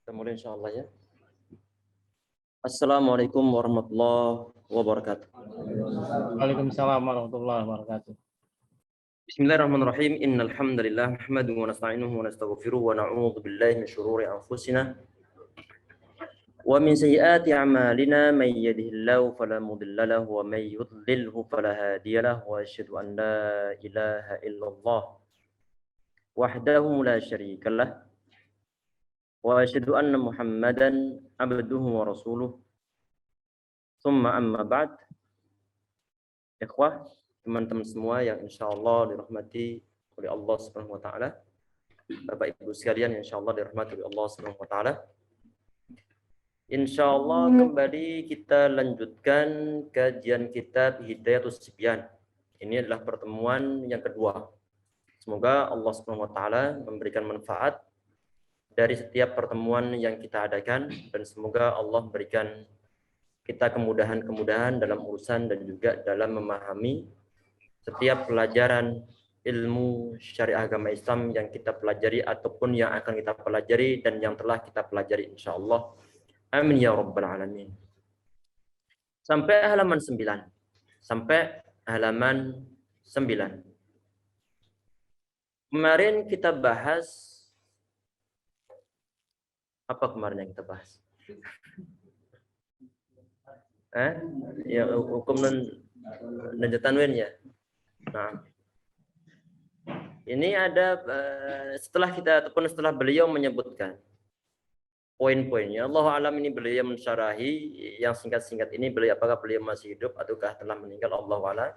Kita mulai insyaallah ya. Assalamualaikum warahmatullahi wabarakatuh. Waalaikumsalam warahmatullahi wabarakatuh. Bismillahirrahmanirrahim. Innal hamdalillah nahmaduhu wa nasta'inuhu wa nastaghfiruhu wa na'udzu billahi min shururi anfusina wa min sayyiati a'malina may yahdihillahu fala mudilla lahu wa may yudlilhu fala hadiya lahu wa asyhadu an la ilaha illallah wahdahu la syarika lah wa asyhadu anna Muhammadan abduhu wa rasuluh. Tsumma amma ba'd. Ikhwah, teman-teman semua yang insya Allah dirahmati oleh Allah Subhanahu wa taala. Bapak Ibu sekalian yang insya Allah dirahmati oleh Allah Subhanahu wa taala. Insya Allah kembali kita lanjutkan kajian kitab Hidayatus Sibyan. Ini adalah pertemuan yang kedua. Semoga Allah Subhanahu wa taala memberikan manfaat dari setiap pertemuan yang kita adakan dan semoga Allah berikan kita kemudahan-kemudahan dalam urusan dan juga dalam memahami setiap pelajaran ilmu syariah agama Islam yang kita pelajari ataupun yang akan kita pelajari dan yang telah kita pelajari insyaallah. Amin ya rabbal alamin. Sampai halaman 9. Sampai halaman 9. Kemarin kita bahas apa kemarin yang kita bahas? Ya hukum dan tanwin ya. Nah, ini ada setelah beliau menyebutkan poin-poinnya. Allahu alam, ini beliau mensyarahi yang singkat-singkat ini. Apakah beliau masih hidup ataukah telah meninggal? Allahu alam.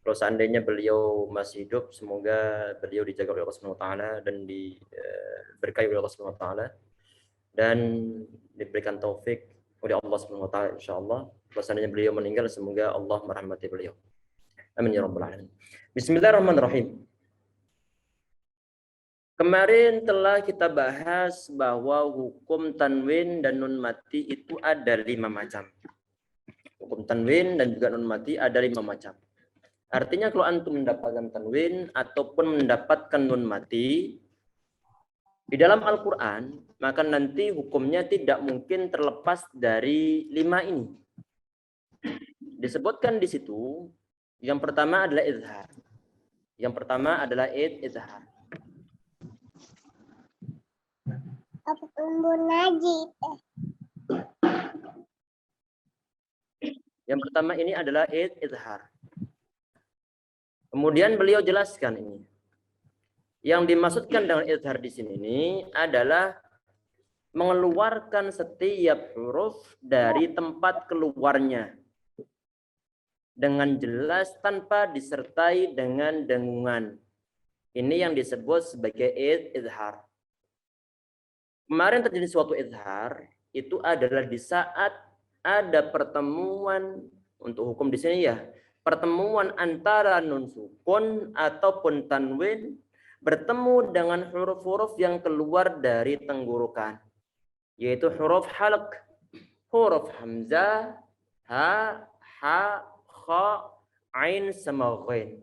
Kalau seandainya beliau masih hidup, semoga beliau dijaga oleh Allah Subhanahu wa taala dan diberkahi oleh Allah Subhanahu wa taala dan diberikan taufik oleh Allah Subhanahu wa taala insyaallah. Kalau seandainya beliau meninggal, semoga Allah merahmati beliau. Amin ya rabbal alamin. Bismillahirrahmanirrahim. Kemarin telah kita bahas bahwa hukum tanwin dan nun mati itu ada 5 macam. Hukum tanwin dan juga nun mati ada 5 macam. Artinya kalau antum mendapatkan tanwin ataupun mendapatkan nun mati di dalam Al-Quran, maka nanti hukumnya tidak mungkin terlepas dari 5 ini. Disebutkan di situ, yang pertama adalah izhar. Yang pertama adalah izhar. Yang pertama ini adalah izhar. Kemudian beliau jelaskan ini. Yang dimaksudkan dengan izhar di sini ini adalah mengeluarkan setiap huruf dari tempat keluarnya dengan jelas tanpa disertai dengan dengungan. Ini yang disebut sebagai izhar. Kemarin terjadi suatu izhar itu adalah di saat ada pertemuan, untuk hukum di sini ya, pertemuan antara nun sukun ataupun tanwin bertemu dengan huruf-huruf yang keluar dari tenggorokan, yaitu huruf halq, huruf hamzah, ha, kha, ain, sama ghain.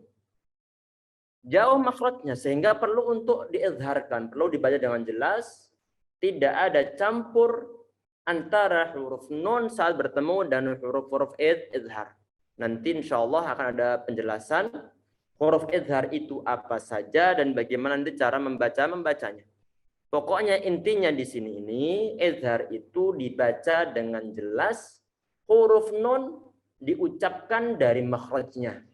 Jauh makhrajnya sehingga perlu untuk diizharkan, perlu dibaca dengan jelas, tidak ada campur antara huruf nun saat bertemu dan huruf-huruf izhar. Nanti insya Allah akan ada penjelasan huruf izhar itu apa saja dan bagaimana nanti cara membacanya. Pokoknya intinya di sini ini izhar itu dibaca dengan jelas, huruf nun diucapkan dari makhrajnya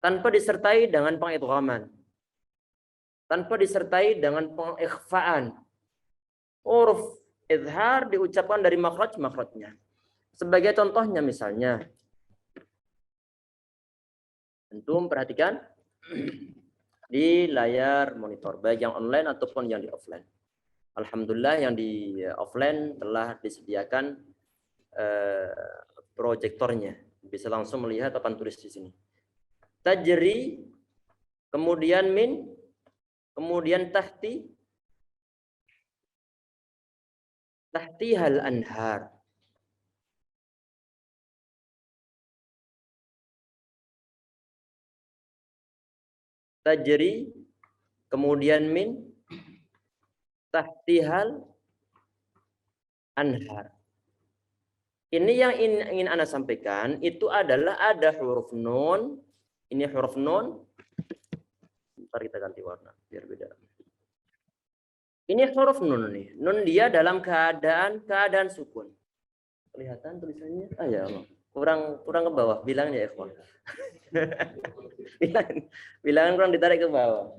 tanpa disertai dengan pengidghaman, tanpa disertai dengan pengikhfaan. Huruf izhar diucapkan dari makhrajnya. Sebagai contohnya misalnya, antum perhatikan di layar monitor, baik yang online ataupun yang di offline. Alhamdulillah yang di offline telah disediakan proyektornya, bisa langsung melihat papan tulis di sini. Tajri, kemudian min, kemudian tahtihal anhar. Tajri, kemudian min, tahtihal anhar. Ini yang ingin Anda sampaikan itu adalah ada huruf nun. Ini huruf nun. Ntar kita ganti warna biar beda. Ini huruf nun nih. Nun dia dalam keadaan sukun. Kelihatan tulisannya? Ah ya Allah. Kurang ke bawah. Bilang ya ikhwan. bilangan kurang ditarik ke bawah.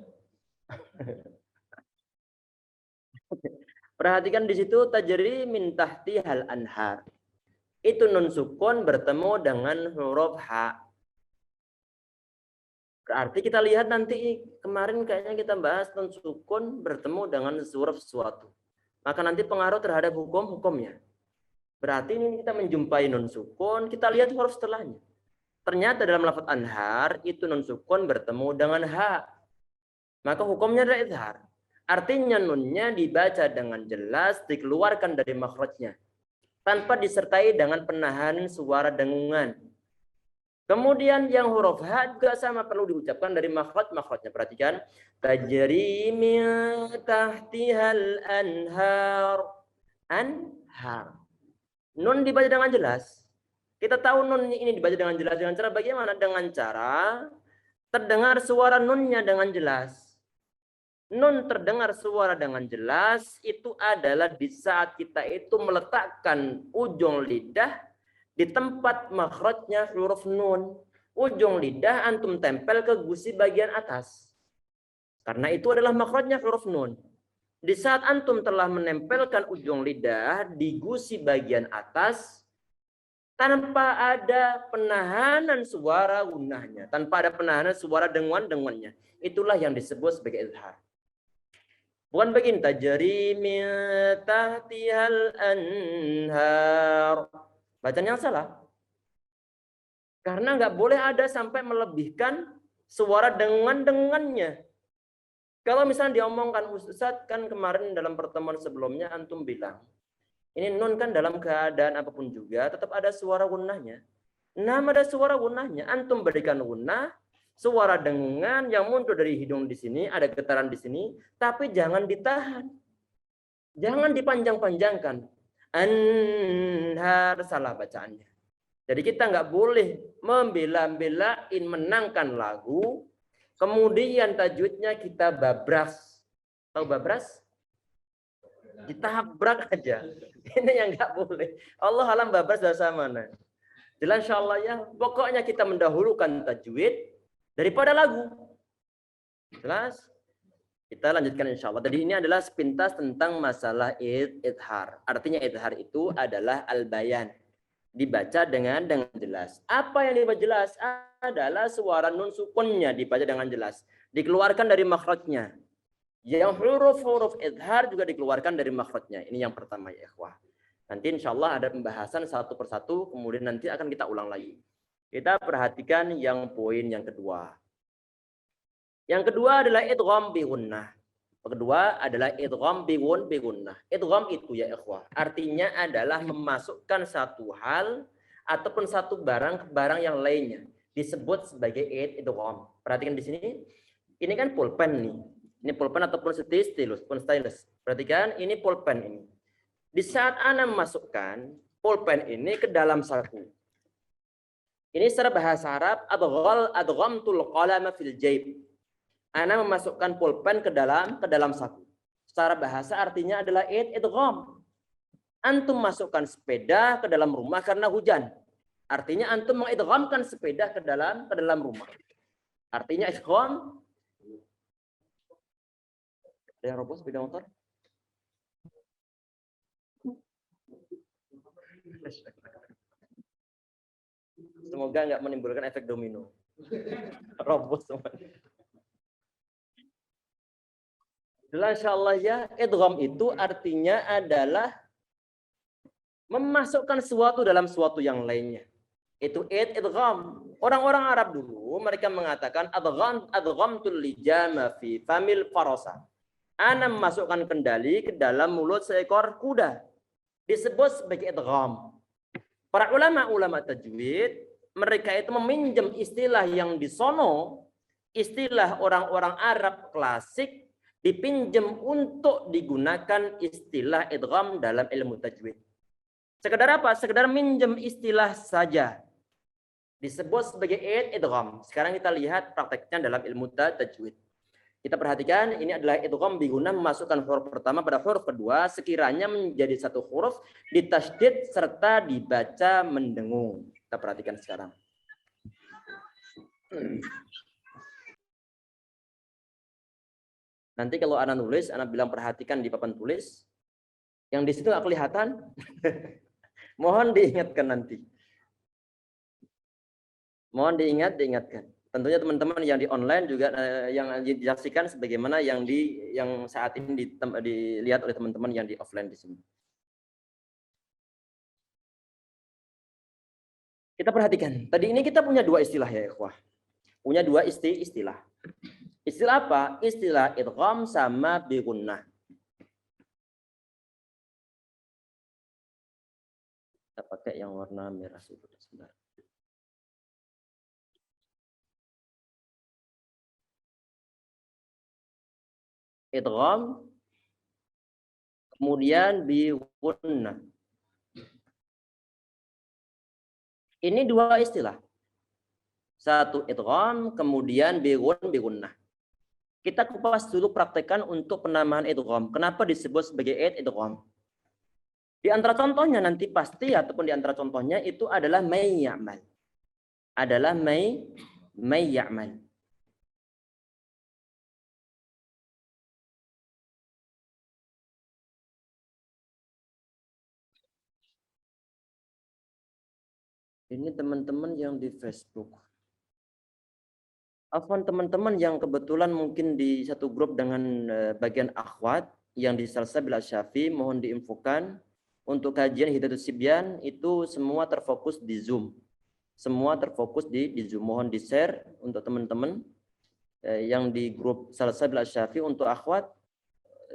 Perhatikan di situ tajri min tahtihal anhar. Itu nun sukun bertemu dengan huruf ha. Berarti kita lihat nanti kemarin kayaknya kita bahas nun sukun bertemu dengan huruf sesuatu. Maka nanti pengaruh terhadap hukumnya. Berarti ini kita menjumpai nun sukun, kita lihat huruf setelahnya. Ternyata dalam lafaz anhar itu nun sukun bertemu dengan ha. Maka hukumnya adalah izhar. Artinya nunnya dibaca dengan jelas, dikeluarkan dari makhrajnya tanpa disertai dengan penahanan suara dengungan. Kemudian yang huruf ha juga sama perlu diucapkan dari makhrajnya. Perhatikan, tajri min tahtihal anhar. Anhar. Nun dibaca dengan jelas. Kita tahu nun ini dibaca dengan jelas dengan cara bagaimana? Dengan cara terdengar suara nunnya dengan jelas. Nun terdengar suara dengan jelas itu adalah di saat kita itu meletakkan ujung lidah di tempat makhrajnya huruf nun. Ujung lidah antum tempel ke gusi bagian atas. Karena itu adalah makhrajnya huruf nun. Di saat antum telah menempelkan ujung lidah di gusi bagian atas tanpa ada penahanan suara gunnahnya, tanpa ada penahanan suara dengungannya, itulah yang disebut sebagai izhar. Bukan begini, tajri min tahtihal anhar. Bacaan yang salah. Karena nggak boleh ada sampai melebihkan suara dengannya. Kalau misalnya diomongkan Ustaz, kan kemarin dalam pertemuan sebelumnya antum bilang, ini nun kan dalam keadaan apapun juga tetap ada suara gunnahnya. Nah, ada suara gunnahnya. Antum berikan gunnah, suara dengungan yang muncul dari hidung di sini, ada getaran di sini, tapi jangan ditahan. Jangan dipanjang-panjangkan. Anhar, salah bacaannya. Jadi kita nggak boleh membela-belain menangkan lagu, kemudian tajwidnya kita babras. Tahu babras? Ditabrak aja. Ini yang nggak boleh. Allah alam babras bahasa mana? Jelas insyaallah ya. Pokoknya kita mendahulukan tajwid daripada lagu. Jelas? Kita lanjutkan insyaallah. Tadi ini adalah sepintas tentang masalah idhar. Artinya idhar itu adalah al-bayan. Dibaca dengan jelas. Apa yang dibaca jelas? Adalah suara nun sukunnya dibaca dengan jelas. Dikeluarkan dari makhrajnya. Yang huruf-huruf idhar juga dikeluarkan dari makhrajnya. Ini yang pertama ya ikhwah. Nanti insya Allah ada pembahasan satu persatu, kemudian nanti akan kita ulang lagi. Kita perhatikan yang poin yang kedua. Yang kedua adalah idgham bi gunnah. Kedua adalah idgham bi gunnah. Idgham itu ya ikhwah, artinya adalah memasukkan satu hal ataupun satu barang ke barang yang lainnya. Disebut sebagai idgham. Perhatikan di sini. Ini kan pulpen nih. Ini pulpen ataupun stylus. Perhatikan, ini pulpen ini. Di saat Anda memasukkan pulpen ini ke dalam saku. Ini secara bahasa Arab, adghamtul qalama fil jaib. Anda memasukkan pulpen ke dalam saku. Secara bahasa artinya adalah idgham. Antum masukkan sepeda ke dalam rumah karena hujan. Artinya antum mengidghamkan sepeda ke dalam rumah. Artinya idgham. Ada yang roboh sepeda motor? Semoga nggak menimbulkan efek domino. Roboh semuanya. Insyaallah ya, idgham itu artinya adalah memasukkan sesuatu dalam sesuatu yang lainnya. Itu idgham. Orang-orang Arab dulu mereka mengatakan adghamtul lijama fi famil farasa. Ana memasukkan kendali ke dalam mulut seekor kuda. Disebut sebagai idgham. Para ulama tajwid, mereka itu meminjam istilah yang disono, istilah orang-orang Arab klasik, dipinjam untuk digunakan istilah idgham dalam ilmu tajwid. Sekedar apa? Sekedar minjem istilah saja. Disebut sebagai idgham. Sekarang kita lihat prakteknya dalam ilmu tajwid. Kita perhatikan, ini adalah idgham biguna memasukkan huruf pertama pada huruf kedua sekiranya menjadi satu huruf ditasydid serta dibaca mendengung. Kita perhatikan sekarang. Nanti kalau Anda nulis, Anda bilang perhatikan di papan tulis. Yang di situ nggak kelihatan. Mohon diingatkan nanti. Mohon diingatkan. Tentunya teman-teman yang di online juga yang disaksikan sebagaimana yang saat ini dilihat oleh teman-teman yang di offline di sini. Kita perhatikan. Tadi ini kita punya dua istilah ya, ikhwah. Punya dua istilah. Istilah apa? Istilah idgham sama bi gunnah. Kita pakai yang warna merah sebentar. Idgham kemudian bi gunnah. Ini dua istilah. Satu idgham kemudian bi gunnah. Kita kupas dulu praktekan untuk penamaan idgham. Kenapa disebut sebagai idgham? Di antara contohnya nanti pasti ataupun di antara contohnya itu adalah may ya'mal. Adalah may ya'mal. Ini teman-teman yang di Facebook. Afwan teman-teman yang kebetulan mungkin di satu grup dengan bagian akhwat yang di Salsabil Asy-Syafi'i, mohon diinfokan untuk kajian Hidayatus Sibyan itu semua terfokus di Zoom. Semua terfokus di Zoom. Mohon di-share untuk teman-teman yang di grup Salsabil Asy-Syafi'i untuk akhwat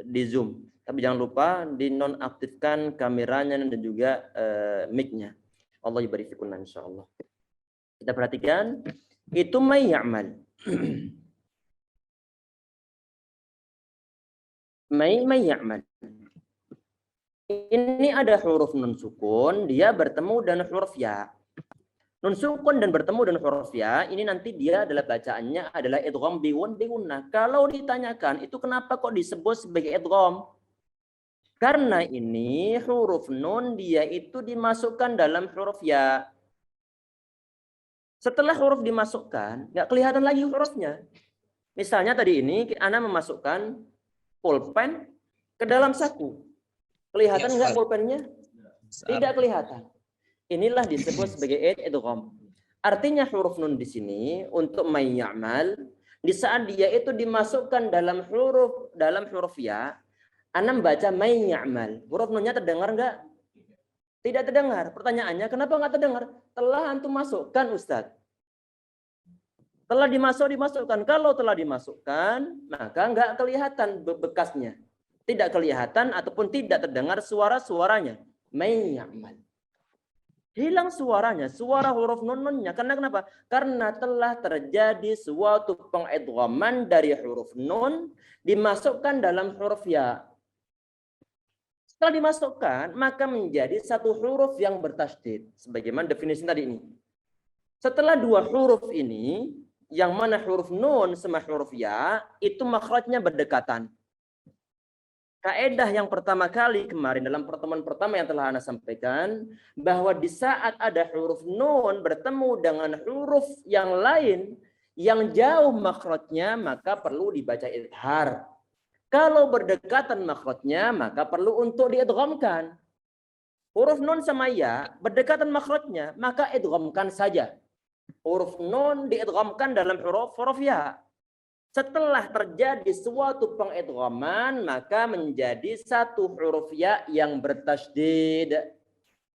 di Zoom. Tapi jangan lupa dinonaktifkan kameranya dan juga mic-nya. Allah yubarifikunna insyaallah. Kita perhatikan itu may ya'mal. May ya'mal. Ini ada huruf nun sukun, dia bertemu dengan huruf ya. Nun sukun dan bertemu dengan huruf ya, ini nanti dia adalah bacaannya adalah idgham bi gunnah. Kalau ditanyakan, itu kenapa kok disebut sebagai idgham? Karena ini huruf nun dia itu dimasukkan dalam huruf ya. Setelah huruf dimasukkan, nggak kelihatan lagi hurufnya. Misalnya tadi ini Anda memasukkan pulpen ke dalam saku. Kelihatan nggak pulpennya? Tidak kelihatan. Inilah disebut sebagai idgham. Artinya huruf nun di sini untuk may ya'mal, di saat dia itu dimasukkan dalam huruf ya, Anda membaca may ya'mal. Huruf nunnya terdengar nggak? Tidak terdengar. Pertanyaannya, kenapa nggak terdengar? Telah antum masukkan, Ustadz. Telah dimasukkan. Kalau telah dimasukkan, maka nggak kelihatan bekasnya. Tidak kelihatan ataupun tidak terdengar suara-suaranya. May ya'mal. Hilang suaranya, suara huruf nun-nunnya. Karena kenapa? Karena telah terjadi suatu pengidghaman dari huruf nun dimasukkan dalam huruf ya. Setelah dimasukkan, maka menjadi satu huruf yang bertasydid. Sebagaimana definisi tadi ini. Setelah dua huruf ini, yang mana huruf nun sama huruf ya, itu makhrajnya berdekatan. Kaedah yang pertama kali kemarin dalam pertemuan pertama yang telah Anda sampaikan, bahwa di saat ada huruf nun bertemu dengan huruf yang lain, yang jauh makhrajnya, maka perlu dibaca idhar. Kalau berdekatan makhrajnya, maka perlu untuk diidghamkan. Huruf nun sama ya berdekatan makhrajnya, maka idghamkan saja. Huruf nun diidghamkan dalam huruf ya. Setelah terjadi suatu pengidghaman, maka menjadi satu huruf ya yang bertasydid.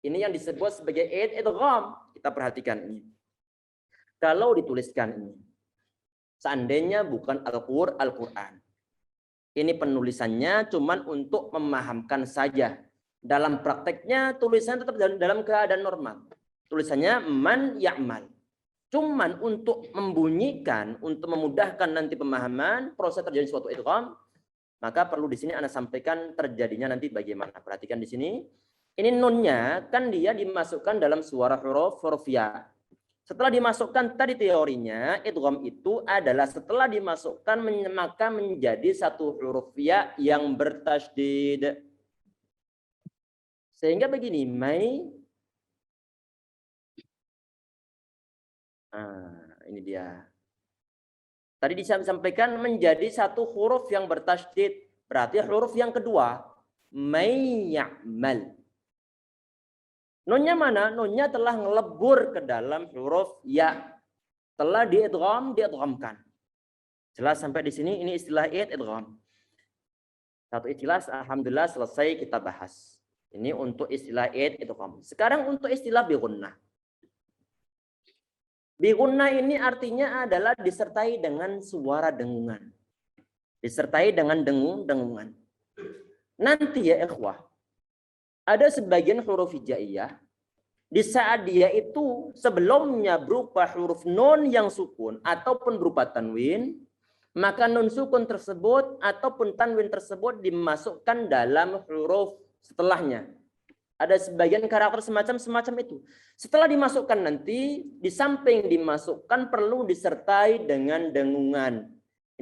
Ini yang disebut sebagai idgham. Kita perhatikan ini. Kalau dituliskan ini, seandainya bukan Al-Quran. Ini penulisannya cuman untuk memahamkan saja. Dalam prakteknya tulisan tetap dalam keadaan normal. Tulisannya man ya'mal. Cuman untuk membunyikan, untuk memudahkan nanti pemahaman, proses terjadi suatu idgham, Maka perlu di sini Anda sampaikan terjadinya nanti bagaimana. Perhatikan di sini. Ini nunnya kan dia dimasukkan dalam suara huruf ya. Setelah dimasukkan tadi teorinya, idgham itu adalah setelah dimasukkan maka menjadi satu huruf ya yang bertasydid. Sehingga begini, ini dia. Tadi disampaikan menjadi satu huruf yang bertasydid. Berarti huruf yang kedua, may ya'mal. Nunnya mana? Nunnya telah ngelebur ke dalam huruf ya. Telah diidghamkan. Jelas sampai di sini ini istilah idgham. Satu istilah alhamdulillah selesai kita bahas. Ini untuk istilah idgham. Sekarang untuk istilah bi gunnah. Bi gunnah ini artinya adalah disertai dengan suara dengungan. Disertai dengan dengungan. Nanti ya ikhwah, ada sebagian huruf hijaiyah di saat dia itu sebelumnya berupa huruf nun yang sukun ataupun berupa tanwin, maka nun sukun tersebut ataupun tanwin tersebut dimasukkan dalam huruf setelahnya. Ada sebagian karakter semacam itu. Setelah dimasukkan nanti, di samping dimasukkan perlu disertai dengan dengungan.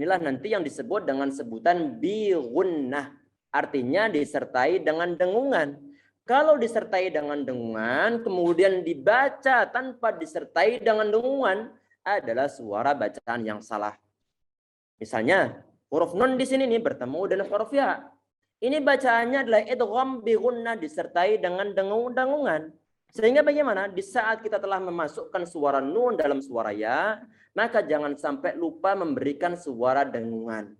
Inilah nanti yang disebut dengan sebutan bi gunnah. Artinya disertai dengan dengungan. Kalau disertai dengan dengungan, kemudian dibaca tanpa disertai dengan dengungan, adalah suara bacaan yang salah. Misalnya, huruf nun di sini nih bertemu dengan huruf ya. Ini bacaannya adalah idgham bi gunnah disertai dengan dengungan. Sehingga bagaimana? Di saat kita telah memasukkan suara nun dalam suara ya, maka jangan sampai lupa memberikan suara dengungan.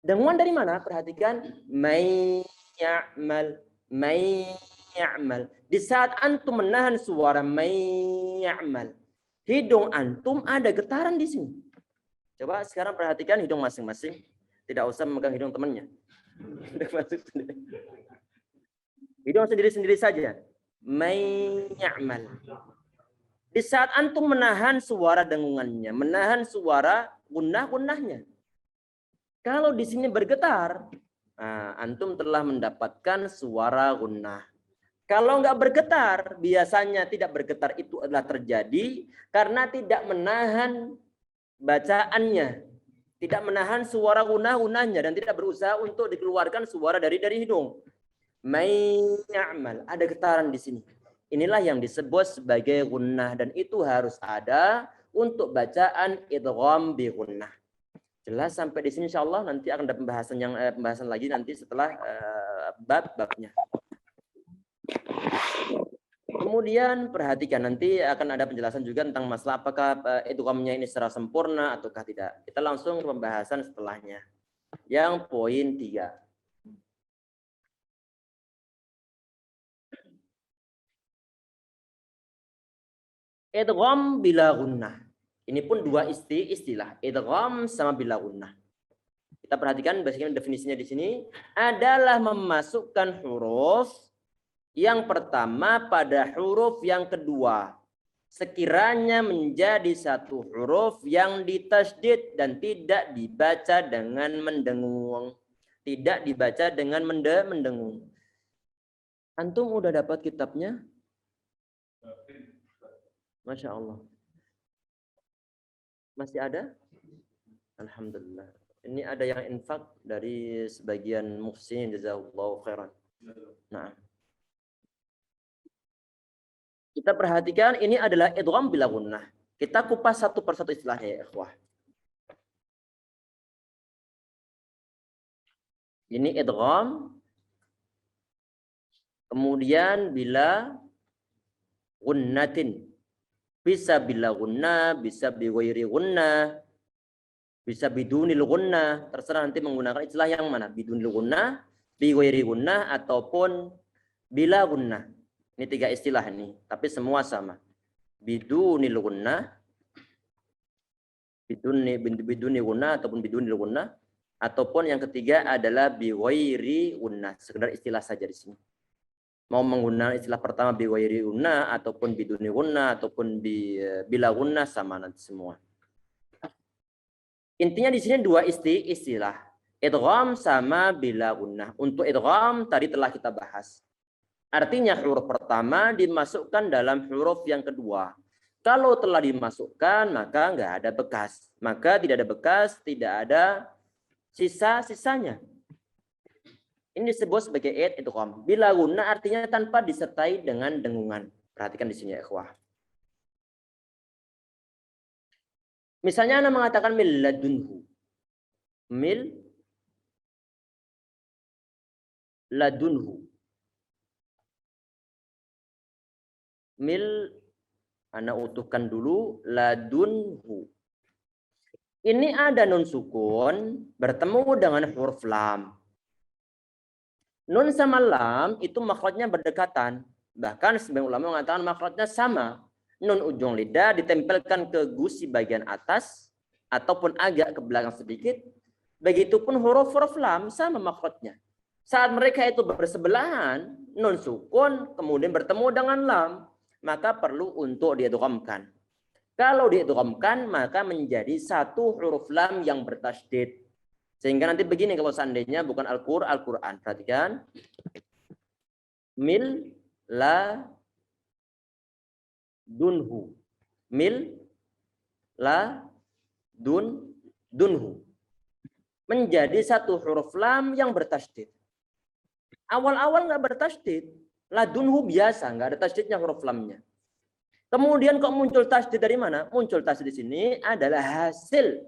Dengungan dari mana? Perhatikan, may ya'mal, may ya'mal. Di saat antum menahan suara may ya'mal, hidung antum ada getaran di sini. Coba sekarang perhatikan hidung masing-masing. Tidak usah memegang hidung temannya. Hidung sendiri-sendiri saja. May ya'mal. Di saat antum menahan suara dengungannya, menahan suara gunnah-gunnahnya. Kalau di sini bergetar, antum telah mendapatkan suara gunnah. Kalau nggak bergetar, biasanya tidak bergetar itu adalah terjadi karena tidak menahan bacaannya. Tidak menahan suara gunnah-gunnahnya dan tidak berusaha untuk dikeluarkan suara dari hidung. May ya'mal, ada getaran di sini. Inilah yang disebut sebagai gunnah dan itu harus ada untuk bacaan idgham bi gunnah. Jelas sampai di sini insyaallah, nanti akan ada pembahasan lagi nanti setelah bab-babnya. Kemudian perhatikan nanti akan ada penjelasan juga tentang masalah apakah idghamnya ini secara sempurna ataukah tidak. Kita langsung ke pembahasan setelahnya. Yang poin 3. Idgham bila gunnah. Ini pun dua istilah, idgham sama bila gunnah. Kita perhatikan basicnya definisinya di sini adalah memasukkan huruf yang pertama pada huruf yang kedua. Sekiranya menjadi satu huruf yang ditasydid dan tidak dibaca dengan mendengung. Tidak dibaca dengan mendengung. Antum udah dapat kitabnya? Masya Allah. Masih ada? Alhamdulillah. Ini ada yang infak dari sebagian muhsin, jazakallahu khairan. Nah, kita perhatikan ini adalah idgham bila gunnah. Kita kupas satu persatu istilahnya ya ikhwah. Ini idgham. Kemudian bila gunnatin. Bisa bila gunnah, bisa bi ghairi gunnah, bisa bidunil gunnah. Terserah nanti menggunakan istilah yang mana. Bidunil gunnah, bi ghairi gunnah, ataupun bila gunnah. Ini tiga istilah ini, tapi semua sama. Bidunil gunnah, biduni gunnah ataupun bidunil gunnah, ataupun yang ketiga adalah bi ghairi gunnah. Sekedar istilah saja di sini. Mau menggunakan istilah pertama bi ghairi gunnah ataupun biduni gunnah ataupun bila gunnah sama nanti semua. Intinya di sini dua istilah. Idgham sama bila gunnah. Untuk idgham tadi telah kita bahas. Artinya huruf pertama dimasukkan dalam huruf yang kedua. Kalau telah dimasukkan maka nggak ada bekas. Maka tidak ada bekas, tidak ada sisa-sisanya. Ini disebut sebagai idgham. Bila gunnah artinya tanpa disertai dengan dengungan. Perhatikan di sini ya ikhwah. Misalnya Anda mengatakan mil ladunhu. Mil ladunhu. Mil, Anda utuhkan dulu ladunhu. Ini ada nun sukun bertemu dengan huruf lam. Nun sama lam itu makhrajnya berdekatan. Bahkan sebagian ulama mengatakan makhrajnya sama. Nun ujung lidah ditempelkan ke gusi bagian atas ataupun agak ke belakang sedikit. Begitupun huruf-huruf lam sama makhrajnya. Saat mereka itu bersebelahan, nun sukun kemudian bertemu dengan lam, maka perlu untuk diidghamkan. Kalau diidghamkan maka menjadi satu huruf lam yang bertasydid. Sehingga nanti begini kalau seandainya bukan Al-Quran. Perhatikan. Mil la dunhu. Mil la dunhu. Menjadi satu huruf lam yang bertasydid. Awal-awal nggak bertasydid. Ladunhu biasa, nggak ada tasydidnya huruf lamnya. Kemudian kok muncul tasydid dari mana? Muncul tasydid di sini adalah hasil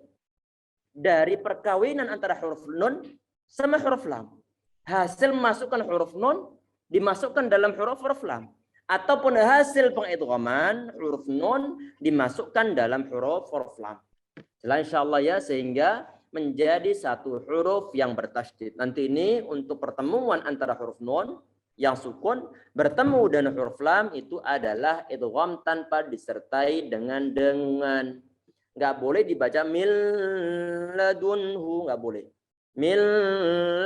dari perkawinan antara huruf nun sama huruf lam. Hasil masukkan huruf nun dimasukkan dalam huruf lam. Ataupun hasil pengidghaman huruf nun dimasukkan dalam huruf lam. Jelas insyaallah ya, sehingga menjadi satu huruf yang bertasydid. Nanti ini untuk pertemuan antara huruf nun yang sukun bertemu dengan huruf lam itu adalah idgham tanpa disertai dengan dengungan. Nggak boleh dibaca mil ladunhu, nggak boleh. Mil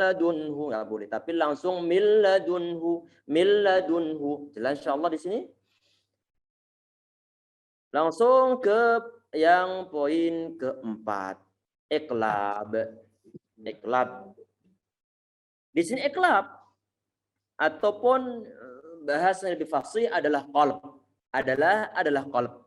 ladunhu nggak boleh, tapi langsung mil ladunhu. Jelas insyaallah di sini. Langsung ke yang poin keempat. Iqlab. Di sini iqlab ataupun bahasa yang lebih fasih adalah qalb. Adalah qalb.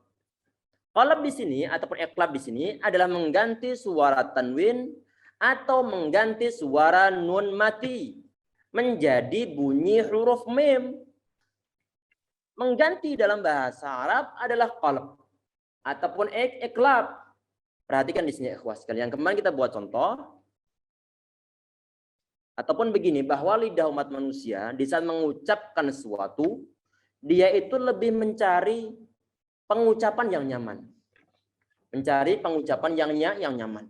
Qalb di sini ataupun iqlab di sini adalah mengganti suara tanwin atau mengganti suara nun mati menjadi bunyi huruf mim. Mengganti dalam bahasa Arab adalah qalb ataupun iqlab. Perhatikan di sini ikhwah sekalian. Kemarin kita buat contoh. Ataupun begini, bahwa lidah umat manusia di saat mengucapkan sesuatu, dia itu lebih mencari pengucapan yang nyaman. Mencari pengucapan yang nyaman.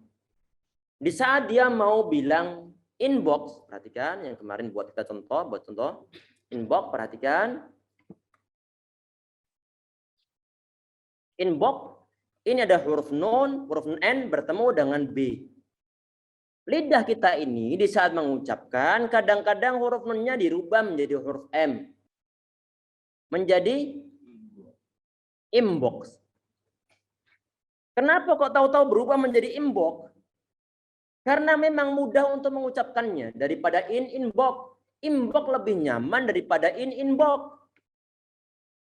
Di saat dia mau bilang inbox, perhatikan yang kemarin buat contoh. Inbox, perhatikan. Inbox. Ini ada huruf nun N bertemu dengan B. Lidah kita ini di saat mengucapkan, kadang-kadang huruf nunnya dirubah menjadi huruf M. Menjadi inbox. Kenapa kok tahu-tahu berubah menjadi inbox? Karena memang mudah untuk mengucapkannya daripada inbox. Inbox lebih nyaman daripada inbox.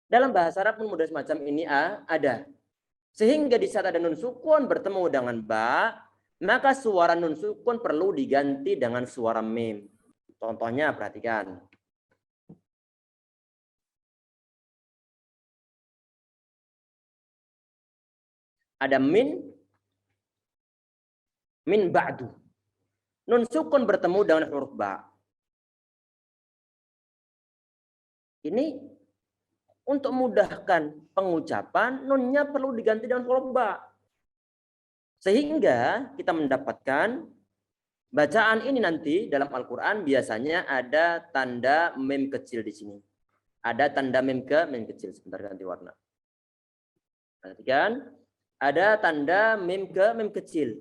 Dalam bahasa Arab pun mudah semacam ini ada. Sehingga di saat ada nun sukun bertemu dengan ba, maka suara nun sukun perlu diganti dengan suara mim. Contohnya perhatikan. Ada min ba'du. Nun sukun bertemu dengan huruf ba. Ini untuk mudahkan pengucapan, nunnya perlu diganti dengan huruf ba. Sehingga kita mendapatkan bacaan ini nanti dalam Al-Quran biasanya ada tanda mim kecil di sini. Ada tanda mim kecil. Sebentar ganti warna. Perhatikan. Ada tanda mim kecil.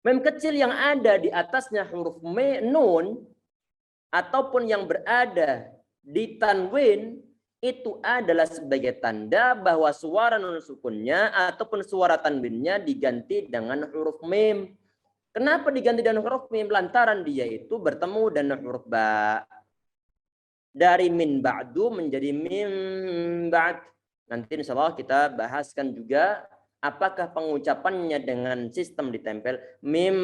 Mim kecil yang ada di atasnya huruf nun ataupun yang berada di tanwin itu adalah sebagai tanda bahwa suara nun sukunnya ataupun suara tanwinnya diganti dengan huruf mim. Kenapa diganti dengan huruf mim? Lantaran dia itu bertemu dengan huruf ba. Dari min ba'du menjadi min ba'd. Nanti insya Allah kita bahaskan juga apakah pengucapannya dengan sistem ditempel min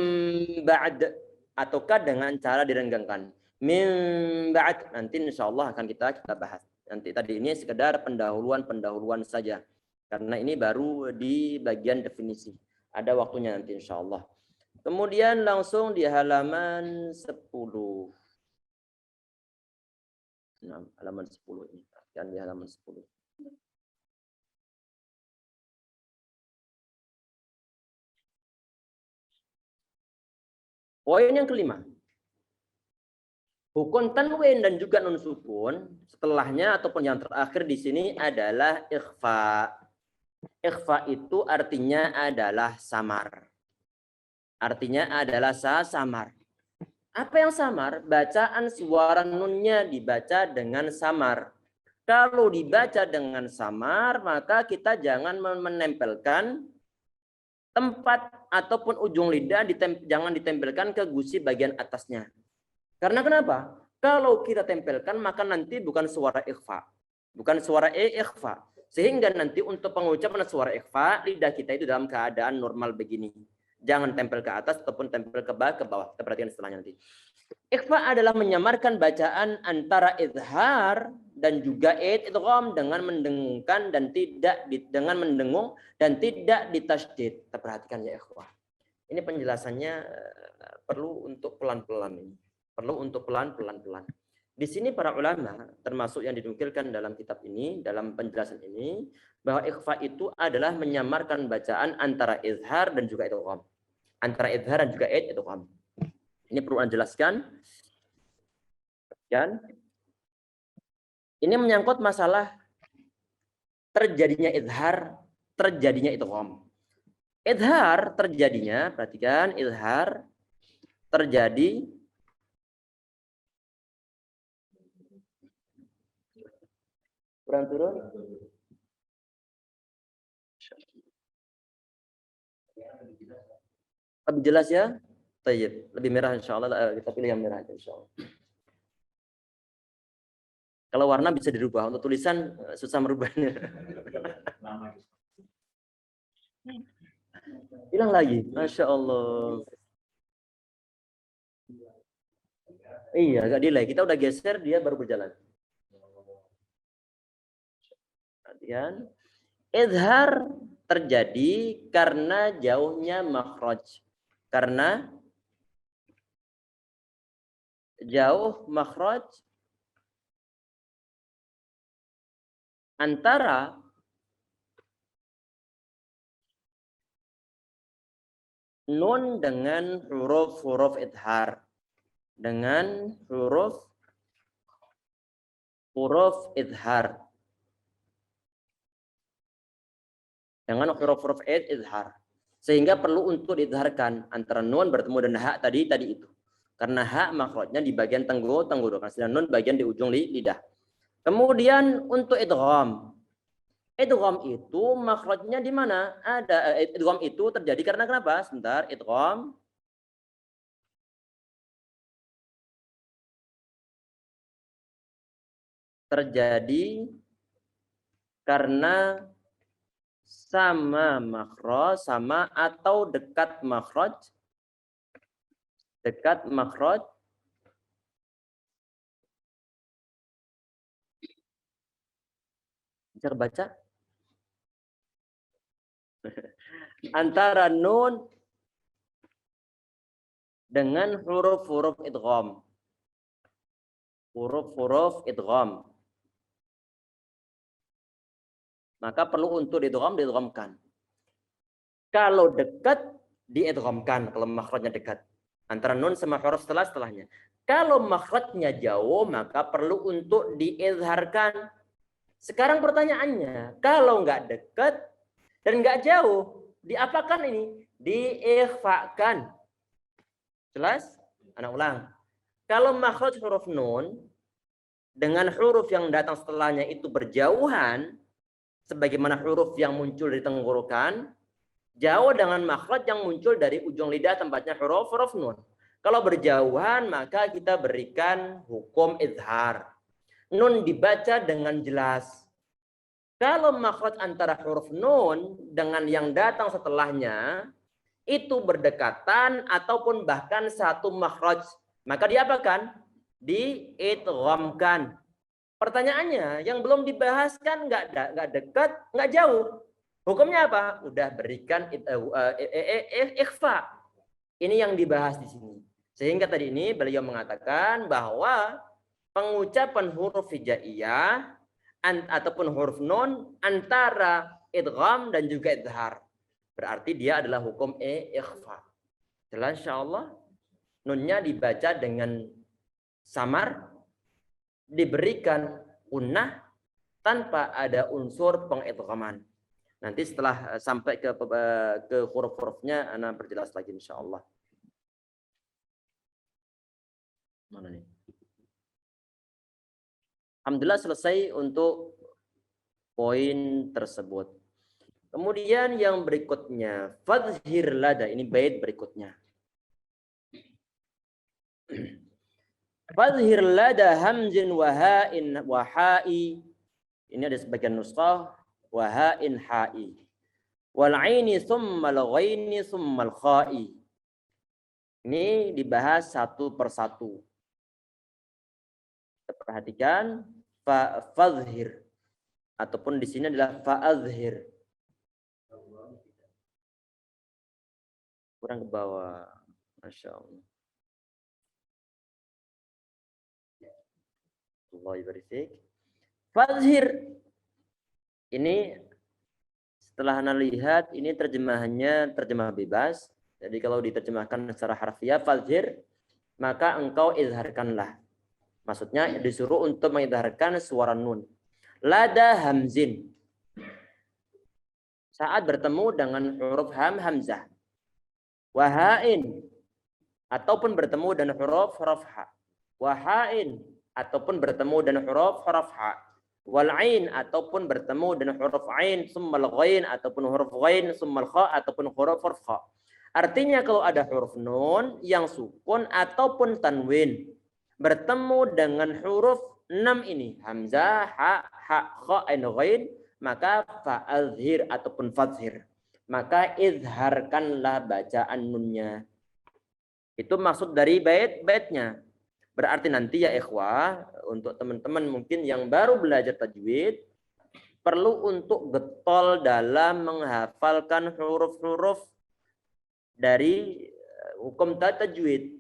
ba'd ataukah dengan cara direnggangkan. Min ba'd nanti insya Allah akan kita bahas. Nanti tadi ini sekedar pendahuluan saja. Karena ini baru di bagian definisi. Ada waktunya nanti insya Allah. Kemudian langsung di halaman 10. Nah, halaman 10 ini. Perhatikan di halaman 10. Poin yang kelima. Hukum tanwin dan juga nun sukun setelahnya ataupun yang terakhir di sini adalah ikhfa. Ikhfa itu artinya adalah samar. Artinya adalah samar. Apa yang samar? Bacaan suara nunnya dibaca dengan samar. Kalau dibaca dengan samar, maka kita jangan menempelkan tempat ataupun ujung lidah, jangan ditempelkan ke gusi bagian atasnya. Karena kenapa? Kalau kita tempelkan, maka nanti bukan suara ikhfa. Bukan suara ikhfa. Sehingga nanti untuk pengucapan suara ikhfa, lidah kita itu dalam keadaan normal begini. Jangan tempel ke atas ataupun tempel ke bawah. Kita perhatikan setelahnya nanti. Ikhfa adalah menyamarkan bacaan antara izhar dan juga idgham dengan mendengungkan dan tidak dengan mendengung dan tidak ditasydid. Kita perhatikan ya ikhwah. Ini penjelasannya perlu untuk pelan-pelan ini. Perlu untuk pelan-pelan. Di sini para ulama termasuk yang dinukilkan dalam kitab ini, dalam penjelasan ini, bahwa ikhfa itu adalah menyamarkan bacaan antara izhar dan juga idgham. Antara izhar dan juga idgham. Ini perlu dijelaskan. Dan ini menyangkut masalah terjadinya izhar, terjadinya idgham. Izhar terjadinya, perhatikan, izhar terjadi kurang turun. Lebih jelas ya? Tayyib. Lebih merah insyaallah, kita pilih yang merah aja insyaallah. Kalau warna bisa dirubah, untuk tulisan susah merubahnya. Hilang lagi. Masya Allah. Iya, agak delay. Kita udah geser, dia baru berjalan. Perhatikan. Izhar terjadi karena jauhnya makhraj. Karena jauh makhraj antara nun dengan huruf-huruf izhar. Dengan huruf izhar. Dengan huruf-huruf izhar. Sehingga perlu untuk diizharkan antara nun bertemu dengan hak tadi itu. Karena hak makhrajnya di bagian tenggorokan, sedangkan nun bagian di ujung lidah. Kemudian untuk idgham. Idgham itu makhrajnya di mana? Ada idgham itu terjadi karena kenapa? Sebentar, idgham terjadi karena sama makhraj, sama atau dekat makhraj. Dekat makhraj. Bisa baca? Antara nun dengan huruf-huruf idgham. Huruf-huruf idgham. Maka perlu untuk diidghamkan. Kalau dekat diidghamkan, kalau makhrajnya dekat. Antara nun sama huruf setelahnya. Kalau makhrajnya jauh, maka perlu untuk diizharkan. Sekarang pertanyaannya, kalau nggak dekat dan nggak jauh, diapakan ini? Diikhfakan. Jelas? Anak ulang. Kalau makhraj huruf nun dengan huruf yang datang setelahnya itu berjauhan, sebagaimana huruf yang muncul di tenggorokan, Jauh dengan makhraj yang muncul dari ujung lidah tempatnya huruf nun. Kalau berjauhan maka kita berikan hukum izhar. Nun dibaca dengan jelas. Kalau makhraj antara huruf nun dengan yang datang setelahnya itu berdekatan ataupun bahkan satu makhraj, maka diapakan? Diidghamkan. Pertanyaannya, yang belum dibahas kan nggak dekat, nggak jauh. Hukumnya apa? Udah berikan ikhfa. Ini yang dibahas di sini. Sehingga tadi ini beliau mengatakan bahwa pengucapan huruf hijaiyah ataupun huruf nun antara idgham dan juga izhar. Berarti dia adalah hukum ikhfa. Jelas insyaallah. Nunnya dibaca dengan samar, diberikan gunnah tanpa ada unsur pengidghaman. Nanti setelah sampai ke huruf-hurufnya ana perjelas lagi insyaallah. Mana nih? Alhamdulillah selesai untuk poin tersebut. Kemudian yang berikutnya, fadhhir lada, ini bait berikutnya. Fadhhir lada hamzin wa ha'in wa ha'i. Ini ada sebagian nuskhah wa ha'in ha'i. Wal 'aini tsumma al ghaini tsumma al kha'i. Ini dibahas satu persatu. Kita perhatikan fadhhir ataupun di sini adalah fa'adhhir. Kurang ke bawah. Masya Allah. Allah ibarik. Fadhhir. Ini setelah Anda lihat, ini terjemahannya terjemah bebas. Jadi kalau diterjemahkan secara harfiah, fadhhir, maka engkau izharkanlah. Maksudnya disuruh untuk mengizharkan suara nun. Lada hamzin. Saat bertemu dengan huruf hamzah. Wahain ataupun bertemu dengan huruf ha. Wahain ataupun bertemu dengan huruf ha. Wal-ain ataupun bertemu dengan huruf ain, summal ghain ataupun huruf ghain, summal kha ataupun huruf kha. Artinya kalau ada huruf nun yang sukun ataupun tanwin bertemu dengan huruf 6 ini, hamzah, ha, kha, ain, ghain, maka fa'adhhir ataupun fadhhir. Maka izharkanlah bacaan nunnya. Itu maksud dari bait-baitnya. Berarti nanti ya ikhwah, untuk teman-teman mungkin yang baru belajar tajwid, perlu untuk getol dalam menghafalkan huruf-huruf dari hukum tajwid.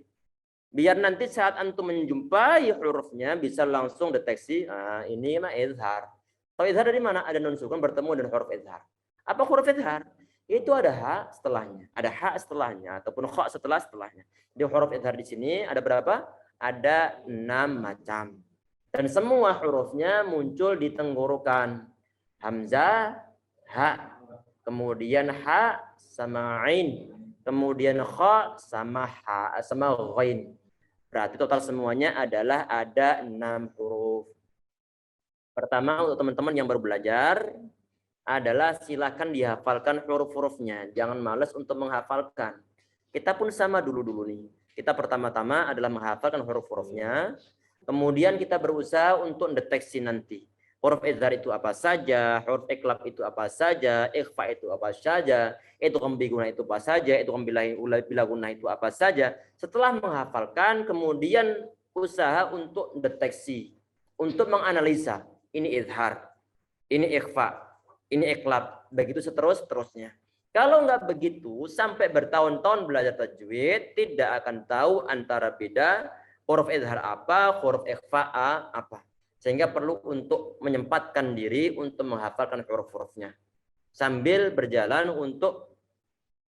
Biar nanti saat antum menjumpai hurufnya bisa langsung deteksi, ini mah izhar. Tahu izhar dari mana? Ada nun sukun bertemu dengan huruf izhar. Apa huruf izhar? Itu ada ha setelahnya, ada ha setelahnya ataupun kha setelahnya. Di huruf izhar di sini ada berapa? Ada 6 macam. Dan semua hurufnya muncul di tenggorokan. Hamzah, ha, kemudian ha sama ain, kemudian kha sama ha sama ghain. Berarti total semuanya adalah ada 6 huruf. Pertama untuk teman-teman yang baru belajar adalah silakan dihafalkan huruf-hurufnya. Jangan malas untuk menghafalkan. Kita pun sama dulu nih. Kita pertama-tama adalah menghafalkan huruf-hurufnya. Kemudian kita berusaha untuk deteksi nanti. Huruf izhar itu apa saja, huruf iklab itu apa saja, ikhfa itu apa saja, idgham bi gunnah itu apa saja, idgham bila gunnah itu apa saja. Setelah menghafalkan, kemudian usaha untuk deteksi, untuk menganalisa. Ini izhar, ini ikhfa, ini iklab, begitu seterusnya. Kalau nggak begitu, sampai bertahun-tahun belajar tajwid, tidak akan tahu antara beda huruf izhar apa, huruf ikhfa apa. Sehingga perlu untuk menyempatkan diri untuk menghafalkan huruf-hurufnya. Sambil berjalan untuk